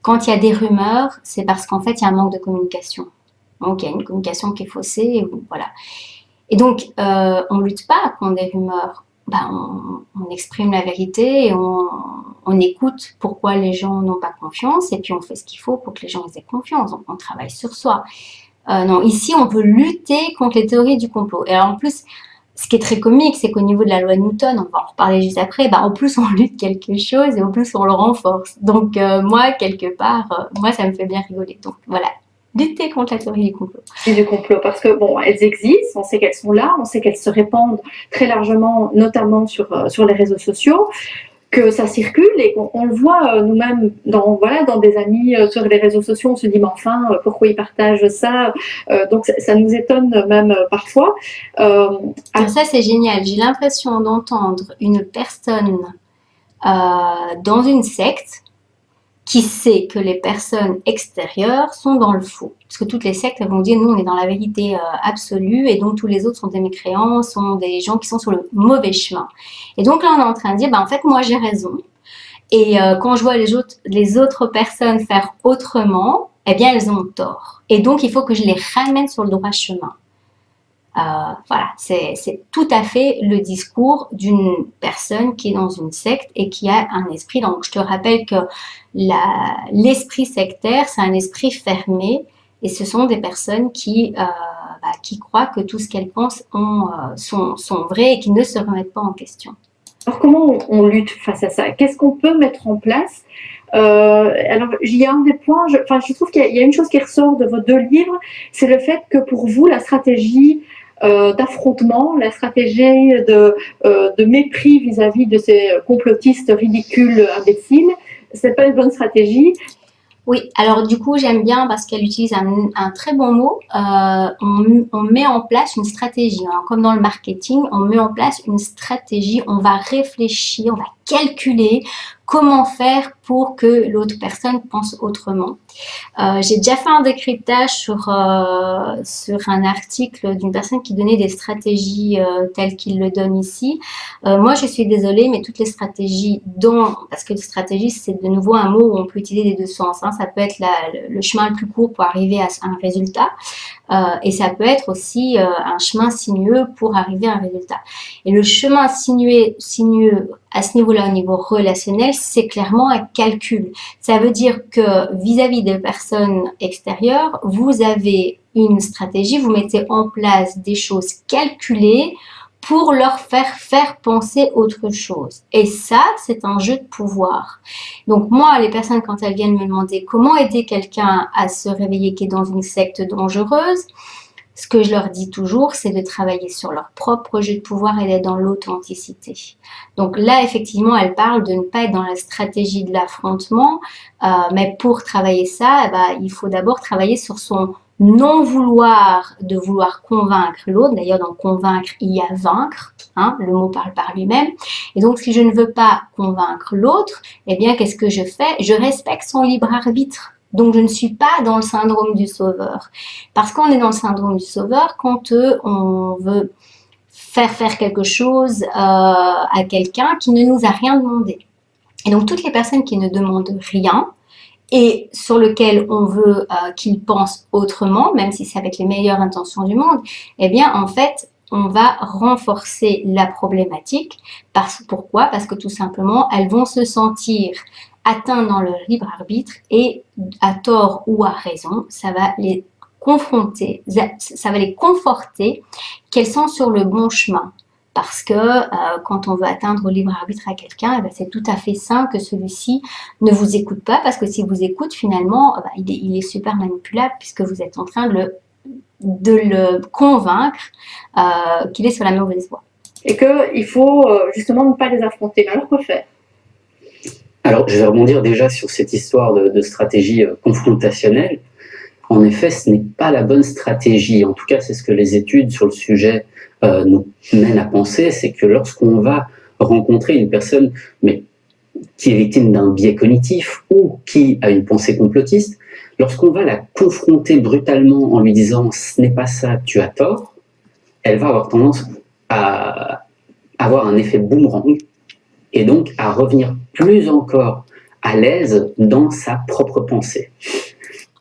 Quand il y a des rumeurs, c'est parce qu'en fait il y a un manque de communication. Donc il y a une communication qui est faussée, voilà. Et donc on lutte pas contre des rumeurs. Ben, on exprime la vérité et on écoute pourquoi les gens n'ont pas confiance et puis on fait ce qu'il faut pour que les gens aient confiance. Donc on travaille sur soi. Non, ici, on peut lutter contre les théories du complot. Et alors, en plus, ce qui est très comique, c'est qu'au niveau de la loi Newton, on va en reparler juste après, bah, en plus, on lutte quelque chose et en plus, on le renforce. Donc, moi, quelque part, moi, ça me fait bien rigoler. Donc, voilà, lutter contre la théorie du complot. Et du complot, parce que, bon, elles existent, on sait qu'elles sont là, on sait qu'elles se répandent très largement, notamment sur les réseaux sociaux, que ça circule et on le voit nous-mêmes dans des amis sur les réseaux sociaux, on se dit mais enfin pourquoi ils partagent ça, donc ça nous étonne même parfois. Alors ça c'est génial, j'ai l'impression d'entendre une personne dans une secte qui sait que les personnes extérieures sont dans le faux. Parce que toutes les sectes vont dire, nous, on est dans la vérité absolue, et donc tous les autres sont des mécréants, sont des gens qui sont sur le mauvais chemin. Et donc là, on est en train de dire, bah, en fait, moi, j'ai raison. Et quand je vois les autres personnes faire autrement, eh bien, elles ont tort. Et donc, il faut que je les ramène sur le droit chemin. Voilà, c'est tout à fait le discours d'une personne qui est dans une secte et qui a un esprit. Donc, je te rappelle que l'esprit sectaire, c'est un esprit fermé et ce sont des personnes qui croient que tout ce qu'elles pensent sont vrais et qui ne se remettent pas en question. Alors, comment on lutte face à ça? Qu'est-ce qu'on peut mettre en place? Alors, il y a un des points, je trouve qu'il y a une chose qui ressort de vos deux livres, c'est le fait que pour vous, la stratégie d'affrontement, la stratégie de mépris vis-à-vis de ces complotistes ridicules, imbéciles, c'est pas une bonne stratégie. Oui, alors du coup, j'aime bien parce qu'elle utilise un très bon mot. On met en place une stratégie. Hein. Comme dans le marketing, on met en place une stratégie. On va réfléchir, on va calculer comment faire pour que l'autre personne pense autrement. J'ai déjà fait un décryptage sur un article d'une personne qui donnait des stratégies telles qu'il le donne ici. Moi, je suis désolée, mais toutes les stratégies parce que stratégie, c'est de nouveau un mot où on peut utiliser les deux sens. Hein. Ça peut être le chemin le plus court pour arriver à un résultat. Et ça peut être aussi un chemin sinueux pour arriver à un résultat. Et le chemin sinueux à ce niveau-là, au niveau relationnel, c'est clairement un calcul. Ça veut dire que vis-à-vis des personnes extérieures, vous avez une stratégie, vous mettez en place des choses calculées pour leur faire penser autre chose. Et ça, c'est un jeu de pouvoir. Donc moi, les personnes, quand elles viennent me demander comment aider quelqu'un à se réveiller qui est dans une secte dangereuse, ce que je leur dis toujours, c'est de travailler sur leur propre jeu de pouvoir et d'être dans l'authenticité. Donc là, effectivement, elle parle de ne pas être dans la stratégie de l'affrontement, mais pour travailler ça, eh ben, il faut d'abord travailler sur son non-vouloir de vouloir convaincre l'autre. D'ailleurs, dans convaincre, il y a vaincre. Hein, le mot parle par lui-même. Et donc, si je ne veux pas convaincre l'autre, eh bien, qu'est-ce que je fais? Je respecte son libre arbitre. Donc, je ne suis pas dans le syndrome du sauveur. Parce qu'on est dans le syndrome du sauveur quand on veut faire quelque chose à quelqu'un qui ne nous a rien demandé. Et donc, toutes les personnes qui ne demandent rien et sur lequel on veut qu'ils pensent autrement, même si c'est avec les meilleures intentions du monde, eh bien, en fait, on va renforcer la problématique. Pourquoi? Parce que tout simplement, elles vont se sentir atteintes dans leur libre arbitre et à tort ou à raison, ça va les confronter, ça va les conforter qu'elles sont sur le bon chemin. Parce que quand on veut atteindre au libre arbitre à quelqu'un, c'est tout à fait sain que celui-ci ne vous écoute pas, parce que s'il vous écoute, finalement, il est super manipulable, puisque vous êtes en train de le convaincre qu'il est sur la mauvaise voie. Et qu'il faut justement ne pas les affronter. Mais alors, que faire? Alors, je vais rebondir déjà sur cette histoire de stratégie confrontationnelle. En effet, ce n'est pas la bonne stratégie. En tout cas, c'est ce que les études sur le sujet nous mènent à penser, c'est que lorsqu'on va rencontrer une personne qui est victime d'un biais cognitif ou qui a une pensée complotiste, lorsqu'on va la confronter brutalement en lui disant « ce n'est pas ça, tu as tort », elle va avoir tendance à avoir un effet boomerang et donc à revenir plus encore à l'aise dans sa propre pensée.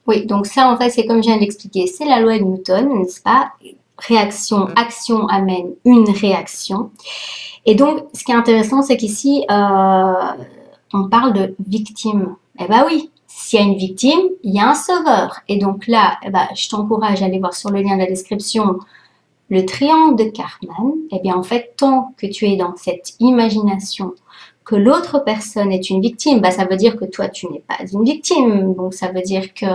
Oui, donc ça, en fait, c'est comme je viens de l'expliquer, c'est la loi de Newton, n'est-ce pas? Réaction, action amène une réaction. Et donc, ce qui est intéressant, c'est qu'ici, on parle de victime. Eh bien oui, s'il y a une victime, il y a un sauveur. Et donc là, je t'encourage à aller voir sur le lien de la description le triangle de Karpman. Eh bien, en fait, tant que tu es dans cette imagination que l'autre personne est une victime, ça veut dire que toi, tu n'es pas une victime. Donc, ça veut dire que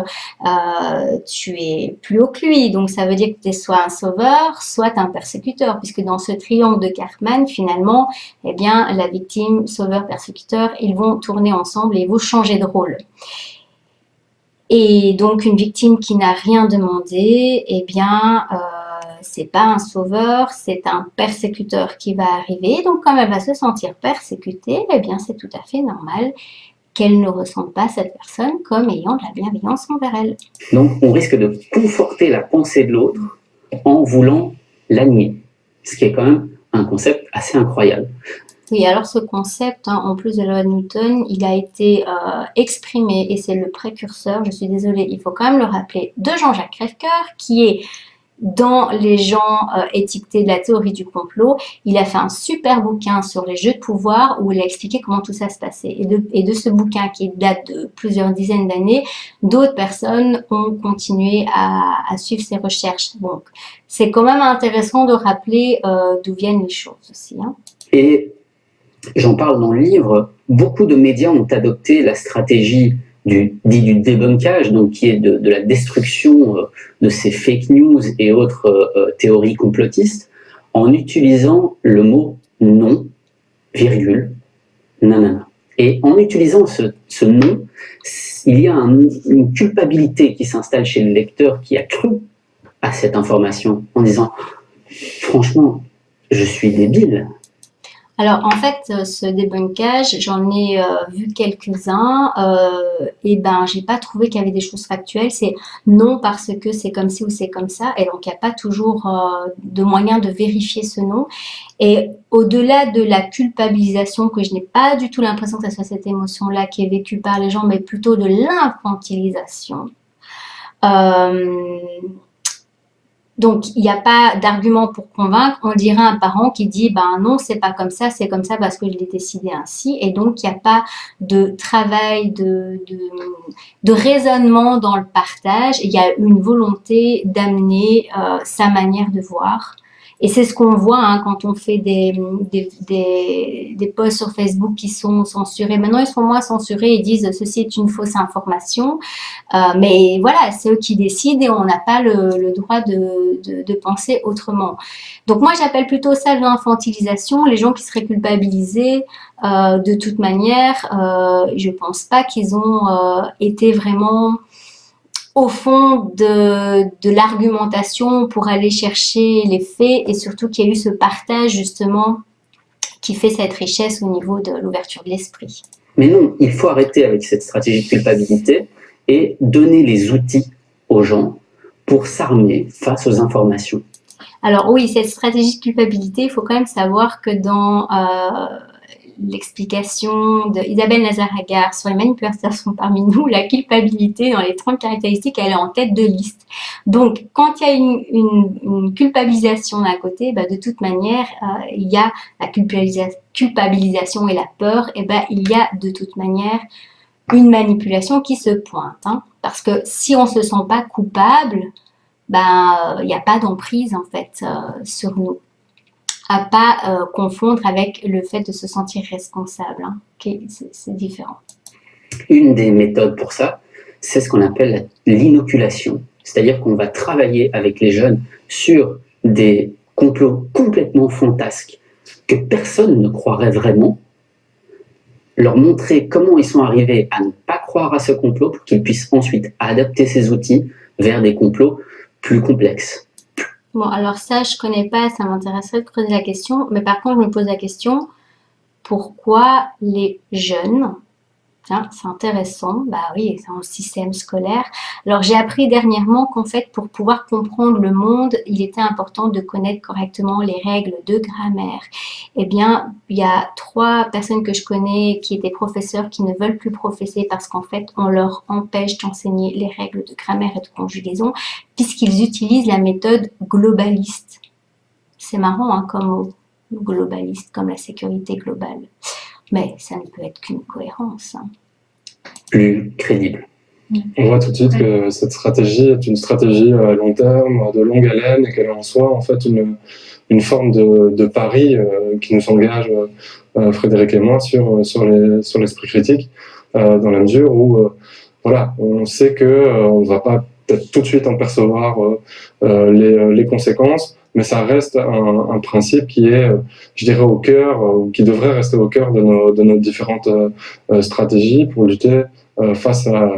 tu es plus haut que lui. Donc, ça veut dire que tu es soit un sauveur, soit un persécuteur. Puisque dans ce triangle de Karpman, finalement, eh bien, la victime, sauveur, persécuteur, ils vont tourner ensemble et ils vont changer de rôle. Et donc, une victime qui n'a rien demandé, eh bien, c'est pas un sauveur, c'est un persécuteur qui va arriver. Donc, comme elle va se sentir persécutée, eh bien, c'est tout à fait normal qu'elle ne ressente pas cette personne comme ayant de la bienveillance envers elle. Donc, on risque de conforter la pensée de l'autre en voulant la nier, ce qui est quand même un concept assez incroyable. Oui, alors ce concept, en plus de la loi de Newton, il a été exprimé, et c'est le précurseur, je suis désolée, il faut quand même le rappeler, de Jean-Jacques Crèvecoeur, qui est dans les gens étiquetés de la théorie du complot. Il a fait un super bouquin sur les jeux de pouvoir où il a expliqué comment tout ça se passait. Et de ce bouquin qui date de plusieurs dizaines d'années, d'autres personnes ont continué à suivre ces recherches. Donc, c'est quand même intéressant de rappeler d'où viennent les choses aussi. Hein. Et j'en parle dans le livre, beaucoup de médias ont adopté la stratégie du débunkage, donc qui est de la destruction de ces fake news et autres théories complotistes, en utilisant le mot non, virgule, nanana. Et en utilisant ce non, il y a une culpabilité qui s'installe chez le lecteur qui a cru à cette information en disant « franchement, je suis débile ». Alors, en fait, ce débunkage, j'en ai vu quelques-uns et j'ai pas trouvé qu'il y avait des choses factuelles. C'est non parce que c'est comme ci ou c'est comme ça. Et donc, il n'y a pas toujours de moyen de vérifier ce non. Et au-delà de la culpabilisation, que je n'ai pas du tout l'impression que ce soit cette émotion-là qui est vécue par les gens, mais plutôt de l'infantilisation. Donc, il n'y a pas d'argument pour convaincre. On dirait un parent qui dit « non, c'est pas comme ça, c'est comme ça parce que je l'ai décidé ainsi ». Et donc, il n'y a pas de travail, de raisonnement dans le partage. Il y a une volonté d'amener sa manière de voir. Et c'est ce qu'on voit quand on fait des posts sur Facebook qui sont censurés. Maintenant, ils sont moins censurés. Ils disent « ceci est une fausse information ». Mais voilà, c'est eux qui décident et on n'a pas le droit de penser autrement. Donc moi, j'appelle plutôt ça de l'infantilisation. Les gens qui seraient culpabilisés, de toute manière, je pense pas qu'ils ont été vraiment au fond de l'argumentation pour aller chercher les faits et surtout qu'il y a eu ce partage justement qui fait cette richesse au niveau de l'ouverture de l'esprit. Mais non, il faut arrêter avec cette stratégie de culpabilité et donner les outils aux gens pour s'armer face aux informations. Alors oui, cette stratégie de culpabilité, il faut quand même savoir que dans l'explication d'Isabelle Nazar-Agar sur les manipulations parmi nous, la culpabilité dans les 30 caractéristiques, elle est en tête de liste. Donc, quand il y a une culpabilisation d'un côté, de toute manière, il y a la culpabilisation et la peur, et il y a de toute manière une manipulation qui se pointe. Hein. Parce que si on ne se sent pas coupable, ben, il n'y a pas d'emprise en fait sur nous. À pas confondre avec le fait de se sentir responsable. Hein. Okay, c'est différent. Une des méthodes pour ça, c'est ce qu'on appelle l'inoculation. C'est-à-dire qu'on va travailler avec les jeunes sur des complots complètement fantasques que personne ne croirait vraiment, leur montrer comment ils sont arrivés à ne pas croire à ce complot pour qu'ils puissent ensuite adapter ces outils vers des complots plus complexes. Bon, alors ça, je connais pas, ça m'intéresserait de creuser la question, mais par contre, je me pose la question, pourquoi les jeunes, tiens, c'est intéressant, bah oui, c'est un système scolaire. Alors, j'ai appris dernièrement qu'en fait, pour pouvoir comprendre le monde, il était important de connaître correctement les règles de grammaire. Eh bien, il y a 3 personnes que je connais qui étaient professeurs qui ne veulent plus professer parce qu'en fait, on leur empêche d'enseigner les règles de grammaire et de conjugaison puisqu'ils utilisent la méthode globaliste. C'est marrant hein, comme mot, globaliste, comme la sécurité globale. Mais ça ne peut être qu'une cohérence. Hein. Plus crédible. On voit tout de suite que cette stratégie est une stratégie à long terme, de longue haleine, et qu'elle est en soi en fait une forme de pari qui nous engage, Frédéric et moi, sur l'esprit critique, dans la mesure où voilà, on sait qu'on ne va pas peut-être tout de suite en percevoir les conséquences, mais ça reste un principe qui est, je dirais, au cœur, ou qui devrait rester au cœur de nos différentes stratégies pour lutter face à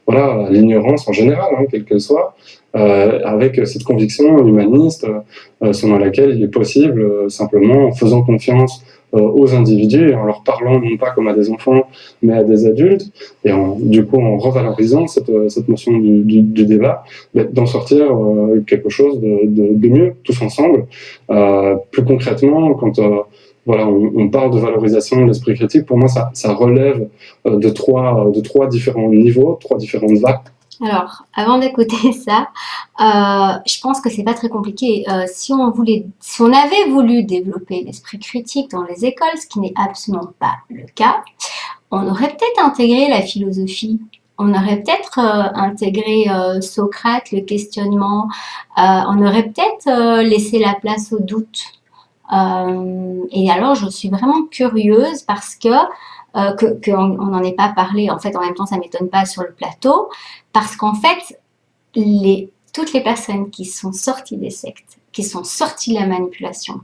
voilà, l'ignorance en général, hein, quelle qu'elle soit, avec cette conviction humaniste selon laquelle il est possible, simplement en faisant confiance aux individus et en leur parlant non pas comme à des enfants mais à des adultes, et du coup en revalorisant cette notion du débat, d'en sortir quelque chose de mieux, tous ensemble. Plus concrètement, quand voilà, on parle de valorisation de l'esprit critique, pour moi ça relève de trois différents niveaux, 3 différentes vagues. Alors, avant d'écouter ça, je pense que c'est pas très compliqué. Si on avait voulu développer l'esprit critique dans les écoles, ce qui n'est absolument pas le cas, on aurait peut-être intégré la philosophie. On aurait peut-être intégré Socrate, le questionnement. On aurait peut-être laissé la place au doute. Et alors, je suis vraiment curieuse parce que qu'on n'en ait pas parlé. En fait, en même temps, ça m'étonne pas sur le plateau, parce qu'en fait, toutes les personnes qui sont sorties des sectes, qui sont sorties de la manipulation,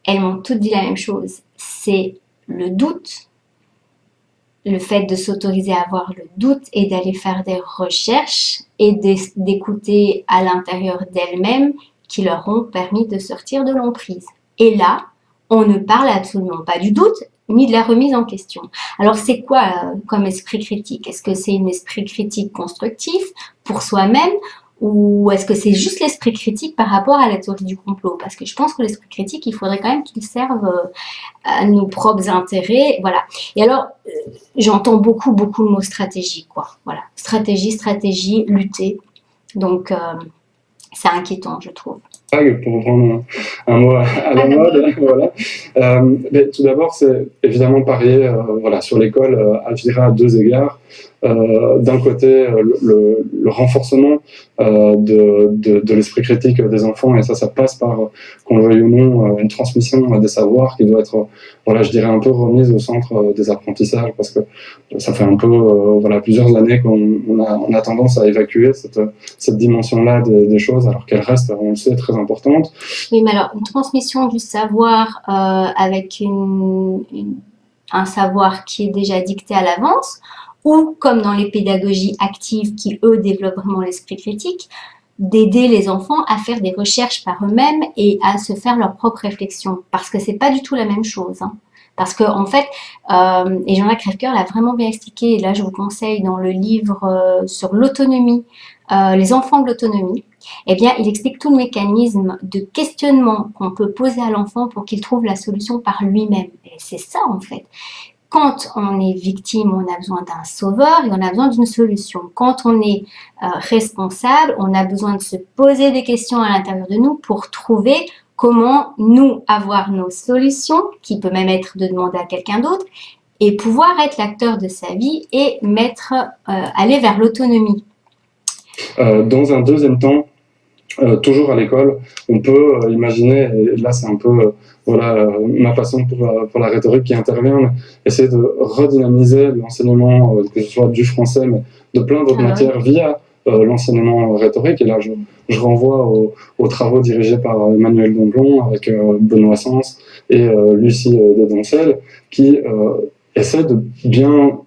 elles m'ont toutes dit la même chose. C'est le doute, le fait de s'autoriser à avoir le doute et d'aller faire des recherches et d'écouter à l'intérieur d'elles-mêmes qui leur ont permis de sortir de l'emprise. Et là, on ne parle absolument pas du doute, ni de la remise en question. Alors, c'est quoi comme esprit critique? Est-ce que c'est un esprit critique constructif pour soi-même, ou est-ce que c'est juste l'esprit critique par rapport à la théorie du complot? Parce que je pense que l'esprit critique, il faudrait quand même qu'il serve à nos propres intérêts. Voilà. Et alors, j'entends beaucoup le mot stratégie, quoi. Voilà. Stratégie, lutter. Donc, c'est inquiétant, je trouve. Pour reprendre un mot à la mode, voilà. Mais tout d'abord, c'est évidemment parier voilà, sur l'école, je dirais à 2 égards. D'un côté, le renforcement de l'esprit critique des enfants, et ça passe par, qu'on le veuille ou non, une transmission des savoirs qui doit être, voilà, je dirais un peu remise au centre des apprentissages, parce que ça fait un peu voilà, plusieurs années qu'on a tendance à évacuer cette dimension-là des choses, alors qu'elle reste, on le sait, très importante. Oui, mais alors, une transmission du savoir avec un savoir qui est déjà dicté à l'avance, ou comme dans les pédagogies actives qui, eux, développent vraiment l'esprit critique, d'aider les enfants à faire des recherches par eux-mêmes et à se faire leur propre réflexion. Parce que c'est pas du tout la même chose. Hein. Parce que en fait, et Jean-Jacques Crèvecoeur l'a vraiment bien expliqué, et là je vous conseille dans le livre sur l'autonomie, les enfants de l'autonomie, eh bien il explique tout le mécanisme de questionnement qu'on peut poser à l'enfant pour qu'il trouve la solution par lui-même. Et c'est ça en fait. Quand on est victime, on a besoin d'un sauveur et on a besoin d'une solution. Quand on est responsable, on a besoin de se poser des questions à l'intérieur de nous pour trouver comment nous avoir nos solutions, qui peut même être de demander à quelqu'un d'autre, et pouvoir être l'acteur de sa vie et aller vers l'autonomie. Dans un deuxième temps, toujours à l'école, on peut imaginer, et là c'est un peu voilà, ma passion pour la rhétorique qui intervient, mais essayer de redynamiser l'enseignement, que ce soit du français, mais de plein d'autres matières via l'enseignement rhétorique. Et là, je renvoie aux travaux dirigés par Emmanuel Domblon avec Benoît Sens et Lucie de Doncel, qui essaient de bien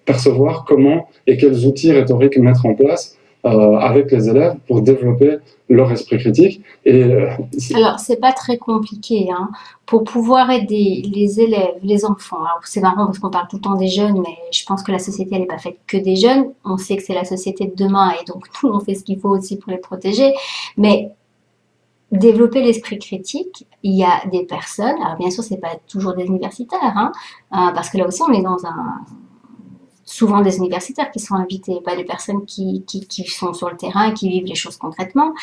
percevoir comment et quels outils rhétoriques mettre en place avec les élèves pour développer leur esprit critique. Alors, c'est pas très compliqué, hein. Pour pouvoir aider les élèves, les enfants, alors c'est marrant parce qu'on parle tout le temps des jeunes, mais je pense que la société, elle n'est pas faite que des jeunes. On sait que c'est la société de demain et donc nous, on fait ce qu'il faut aussi pour les protéger. Mais développer l'esprit critique, il y a des personnes, alors bien sûr, c'est pas toujours des universitaires, hein, parce que là aussi, on est dans souvent des universitaires qui sont invités, pas des personnes qui sont sur le terrain et qui vivent les choses concrètement.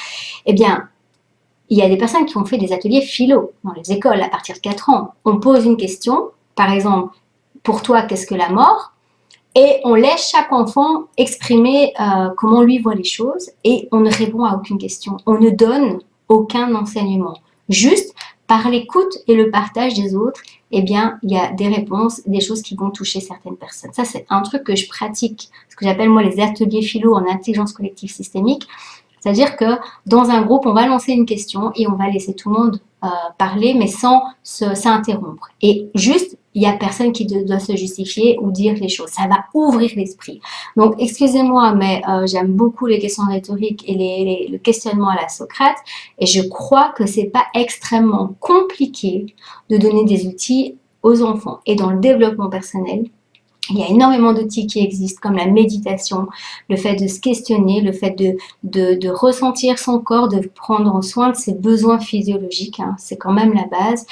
Eh bien, il y a des personnes qui ont fait des ateliers philo dans les écoles à partir de 4 ans. On pose une question, par exemple, pour toi, qu'est-ce que la mort? Et on laisse chaque enfant exprimer comment lui voit les choses et on ne répond à aucune question. On ne donne aucun enseignement. Juste par l'écoute et le partage des autres, eh bien, il y a des réponses, des choses qui vont toucher certaines personnes. Ça, c'est un truc que je pratique, ce que j'appelle moi les ateliers philo en intelligence collective systémique. C'est-à-dire que dans un groupe, on va lancer une question et on va laisser tout le monde parler, mais sans s'interrompre. Et juste, il n'y a personne qui doit se justifier ou dire les choses. Ça va ouvrir l'esprit. Donc, excusez-moi, mais j'aime beaucoup les questions rhétoriques et le questionnement à la Socrate. Et je crois que c'est pas extrêmement compliqué de donner des outils aux enfants. Et dans le développement personnel, il y a énormément d'outils qui existent, comme la méditation, le fait de se questionner, le fait de ressentir son corps, de prendre soin de ses besoins physiologiques, hein, c'est quand même la base,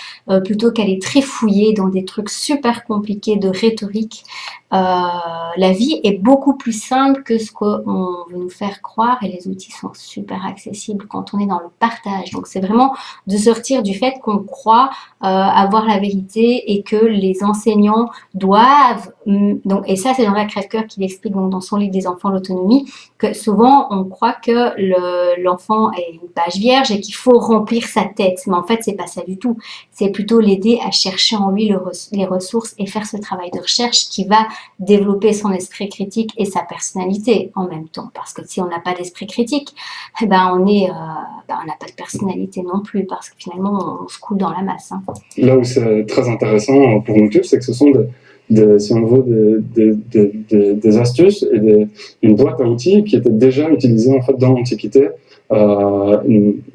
plutôt qu'aller trifouiller dans des trucs super compliqués de rhétorique. La vie est beaucoup plus simple que ce qu'on veut nous faire croire et les outils sont super accessibles quand on est dans le partage. Donc c'est vraiment de sortir du fait qu'on croit avoir la vérité et que les enseignants doivent, donc, et ça c'est Jean-Jacques Crèvecoeur qui l'explique dans son livre des enfants l'autonomie, que souvent on croit que l'enfant est une page vierge et qu'il faut remplir sa tête, mais en fait c'est pas ça du tout, c'est plutôt l'aider à chercher en lui les ressources et faire ce travail de recherche qui va développer son esprit critique et sa personnalité en même temps, parce que si on n'a pas d'esprit critique, eh ben on n'a pas de personnalité non plus, parce que finalement on se coule dans la masse, hein. Là où c'est très intéressant pour nous tous, c'est que ce sont si on veut, des astuces et une boîte à outils qui étaient déjà utilisées en fait dans l'Antiquité,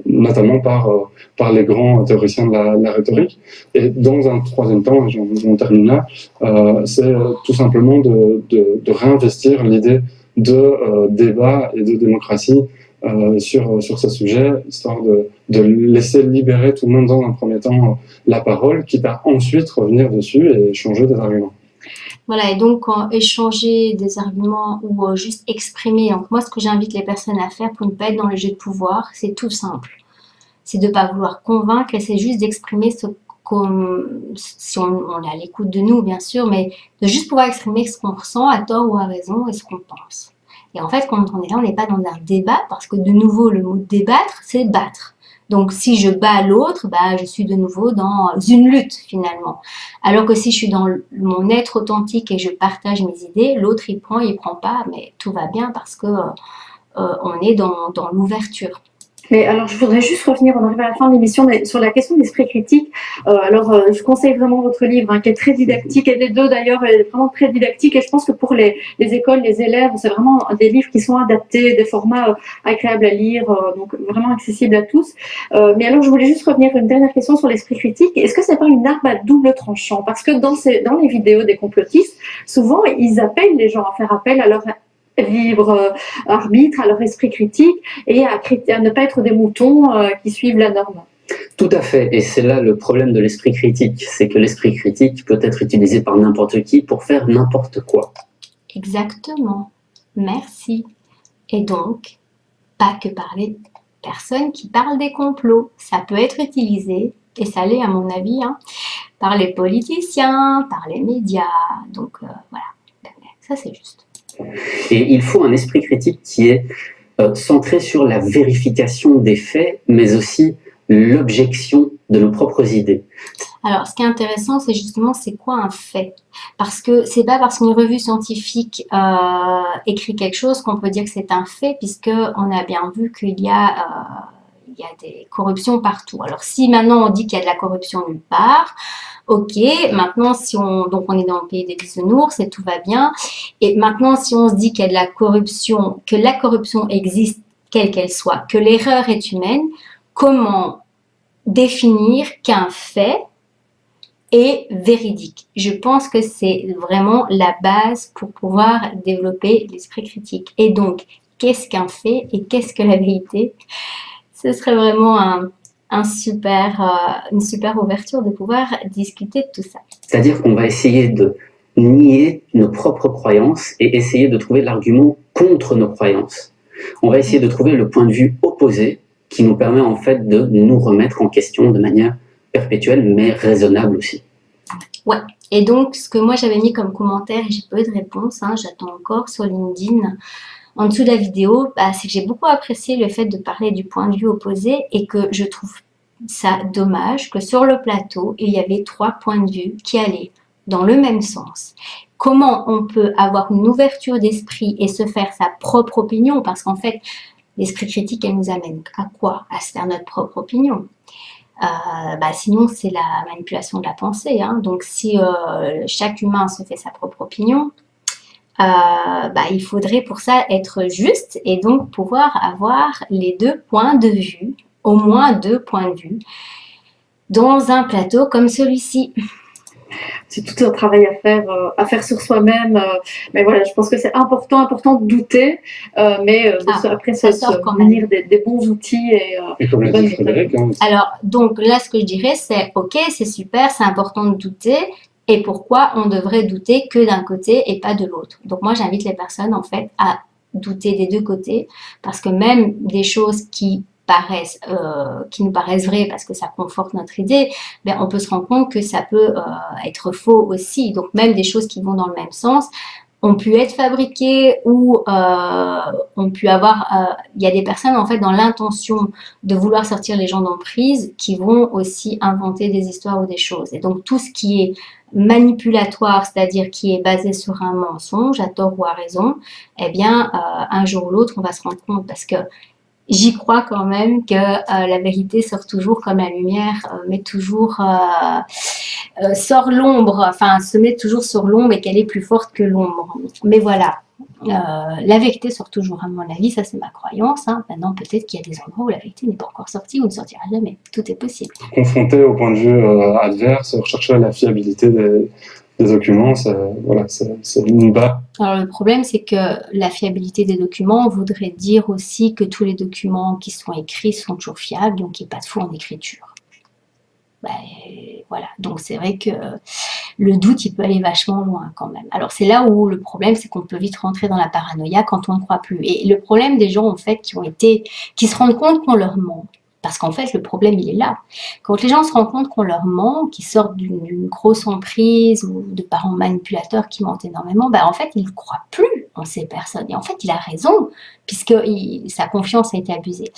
notamment par les grands théoriciens de la rhétorique. Et dans un troisième temps, j'en termine là, c'est tout simplement de réinvestir l'idée de débat et de démocratie sur ce sujet, histoire de laisser libérer tout le monde dans un premier temps la parole, quitte à ensuite revenir dessus et changer des arguments. Voilà, et donc échanger des arguments ou juste exprimer. Donc moi, ce que j'invite les personnes à faire pour ne pas être dans le jeu de pouvoir, c'est tout simple. C'est de ne pas vouloir convaincre et c'est juste d'exprimer si on est à l'écoute de nous, bien sûr, mais de juste pouvoir exprimer ce qu'on ressent à tort ou à raison et ce qu'on pense. Et en fait, quand on est là, on n'est pas dans un débat parce que de nouveau, le mot débattre, c'est battre. Donc, si je bats l'autre, je suis de nouveau dans une lutte, finalement. Alors que si je suis dans mon être authentique et je partage mes idées, l'autre, il prend pas, mais tout va bien parce que on est dans l'ouverture. Mais alors, je voudrais juste revenir, on arrive à la fin de l'émission, mais sur la question de l'esprit critique. Je conseille vraiment votre livre, qui est très didactique, et les deux d'ailleurs, est vraiment très didactique. Et je pense que pour les écoles, les élèves, c'est vraiment des livres qui sont adaptés, des formats agréables à lire, donc vraiment accessibles à tous. Mais alors, je voulais juste revenir une dernière question sur l'esprit critique. Est-ce que c'est pas une arme à double tranchant? Parce que dans les vidéos des complotistes, souvent, ils appellent les gens à faire appel à leur libre arbitre, à leur esprit critique et à ne pas être des moutons qui suivent la norme. Tout à fait, et c'est là le problème de l'esprit critique, c'est que l'esprit critique peut être utilisé par n'importe qui pour faire n'importe quoi. Exactement, merci. Et donc, pas que par les personnes qui parlent des complots, ça peut être utilisé, et ça l'est à mon avis, par les politiciens, par les médias, donc voilà, ça c'est juste. Et il faut un esprit critique qui est centré sur la vérification des faits, mais aussi l'objection de nos propres idées. Alors, ce qui est intéressant, c'est justement, c'est quoi un fait? Parce que c'est pas parce qu'une revue scientifique écrit quelque chose qu'on peut dire que c'est un fait, puisque on a bien vu qu'il y a des corruptions partout. Alors, si maintenant on dit qu'il y a de la corruption nulle part, ok, maintenant donc on est dans le pays des bisounours et tout va bien. Et maintenant, si on se dit qu'il y a de la corruption, que la corruption existe, quelle qu'elle soit, que l'erreur est humaine, comment définir qu'un fait est véridique? Je pense que c'est vraiment la base pour pouvoir développer l'esprit critique. Et donc, qu'est-ce qu'un fait et qu'est-ce que la vérité? Ce serait vraiment une super ouverture de pouvoir discuter de tout ça. C'est-à-dire qu'on va essayer de nier nos propres croyances et essayer de trouver l'argument contre nos croyances. On va essayer de trouver le point de vue opposé qui nous permet en fait de nous remettre en question de manière perpétuelle mais raisonnable aussi. Ouais, et donc ce que moi j'avais mis comme commentaire, et j'ai pas eu de réponse, j'attends encore sur LinkedIn, en dessous de la vidéo, c'est que j'ai beaucoup apprécié le fait de parler du point de vue opposé et que je trouve ça dommage que sur le plateau, il y avait 3 points de vue qui allaient dans le même sens. Comment on peut avoir une ouverture d'esprit et se faire sa propre opinion? Parce qu'en fait, l'esprit critique, elle nous amène à quoi? À se faire notre propre opinion. Sinon, c'est la manipulation de la pensée. Donc, si chaque humain se fait sa propre opinion, il faudrait pour ça être juste et donc pouvoir avoir les 2 points de vue, au moins 2 points de vue, dans un plateau comme celui-ci. C'est tout un travail à faire sur soi-même. Mais voilà, je pense que c'est important de douter, mais après se munir des bons outils. Et comme l'a dit Frédéric. Alors, donc là, ce que je dirais, c'est ok, c'est super, c'est important de douter. Et pourquoi on devrait douter que d'un côté et pas de l'autre? Donc moi, j'invite les personnes en fait à douter des 2 côtés, parce que même des choses qui nous paraissent vraies parce que ça conforte notre idée, on peut se rendre compte que ça peut être faux aussi. Donc même des choses qui vont dans le même sens ont pu être fabriquées ou ont pu avoir... Il y a des personnes en fait dans l'intention de vouloir sortir les gens d'emprise qui vont aussi inventer des histoires ou des choses. Et donc tout ce qui est manipulatoire, c'est-à-dire qui est basé sur un mensonge, à tort ou à raison, un jour ou l'autre, on va se rendre compte, parce que j'y crois quand même que la vérité sort toujours comme la lumière, sort l'ombre, se met toujours sur l'ombre et qu'elle est plus forte que l'ombre. Mais voilà, la vérité sort toujours, à mon avis, ça c'est ma croyance. Maintenant, peut-être qu'il y a des endroits où la vérité n'est pas encore sortie ou ne sortira jamais. Tout est possible. Confronté au point de vue adverse, rechercher la fiabilité des documents, c'est une base. Alors le problème, c'est que la fiabilité des documents voudrait dire aussi que tous les documents qui sont écrits sont toujours fiables, donc il n'y a pas de faux en écriture. Voilà, donc c'est vrai que le doute, il peut aller vachement loin quand même. Alors c'est là où le problème, c'est qu'on peut vite rentrer dans la paranoïa quand on ne croit plus. Et le problème des gens, en fait, qui se rendent compte qu'on leur ment. Parce qu'en fait, le problème, il est là. Quand les gens se rendent compte qu'on leur ment, qu'ils sortent d'une grosse emprise ou de parents manipulateurs qui mentent énormément, en fait, ils ne croient plus en ces personnes. Et en fait, il a raison, puisque sa confiance a été abusée.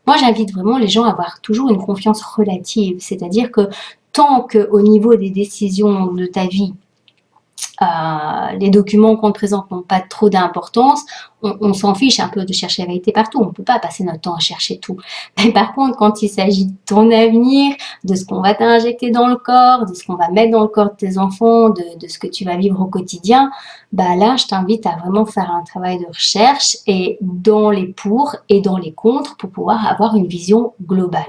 Moi, j'invite vraiment les gens à avoir toujours une confiance relative. C'est-à-dire que tant qu'au niveau des décisions de ta vie, les documents qu'on te présente n'ont pas trop d'importance, on s'en fiche un peu de chercher la vérité partout, on ne peut pas passer notre temps à chercher tout. Mais par contre, quand il s'agit de ton avenir, de ce qu'on va t'injecter dans le corps, de ce qu'on va mettre dans le corps de tes enfants, de ce que tu vas vivre au quotidien, là, je t'invite à vraiment faire un travail de recherche et dans les pour et dans les contre pour pouvoir avoir une vision globale.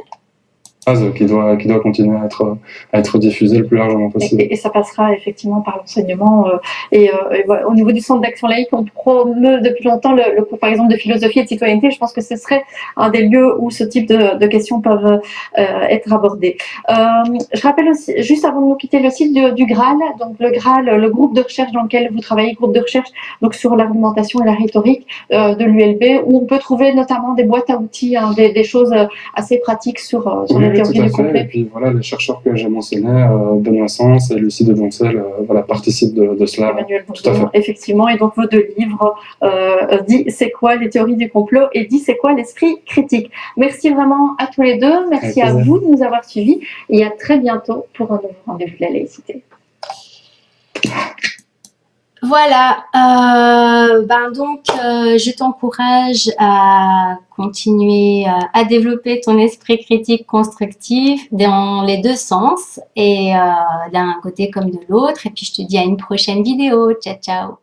Qui doit continuer à être diffusée le plus largement possible. Et ça passera effectivement par l'enseignement. Voilà, au niveau du centre d'action laïque, on promeut depuis longtemps le cours, par exemple, de philosophie et de citoyenneté. Je pense que ce serait un des lieux où ce type de questions peuvent être abordées. Je rappelle aussi, juste avant de nous quitter, le site du Graal. Donc le Graal, le groupe de recherche dans lequel vous travaillez, groupe de recherche donc sur l'argumentation et la rhétorique de l'ULB, où on peut trouver notamment des boîtes à outils, des choses assez pratiques sur les théorie tout à du fait. complet. Et puis voilà, les chercheurs que j'ai mentionnés, Benoît Sens et Lucie de Doncel, voilà, participent de cela. Emmanuel Tout à Bourdon, fait. effectivement. Et donc, vos deux livres, dit c'est quoi les théories du complot et dit c'est quoi l'esprit critique. Merci vraiment à tous les deux. Merci à vous de nous avoir suivis. Et à très bientôt pour un nouveau rendez-vous de la laïcité. Voilà, donc je t'encourage à continuer à développer ton esprit critique constructif dans les deux sens et d'un côté comme de l'autre. Et puis je te dis à une prochaine vidéo. Ciao, ciao.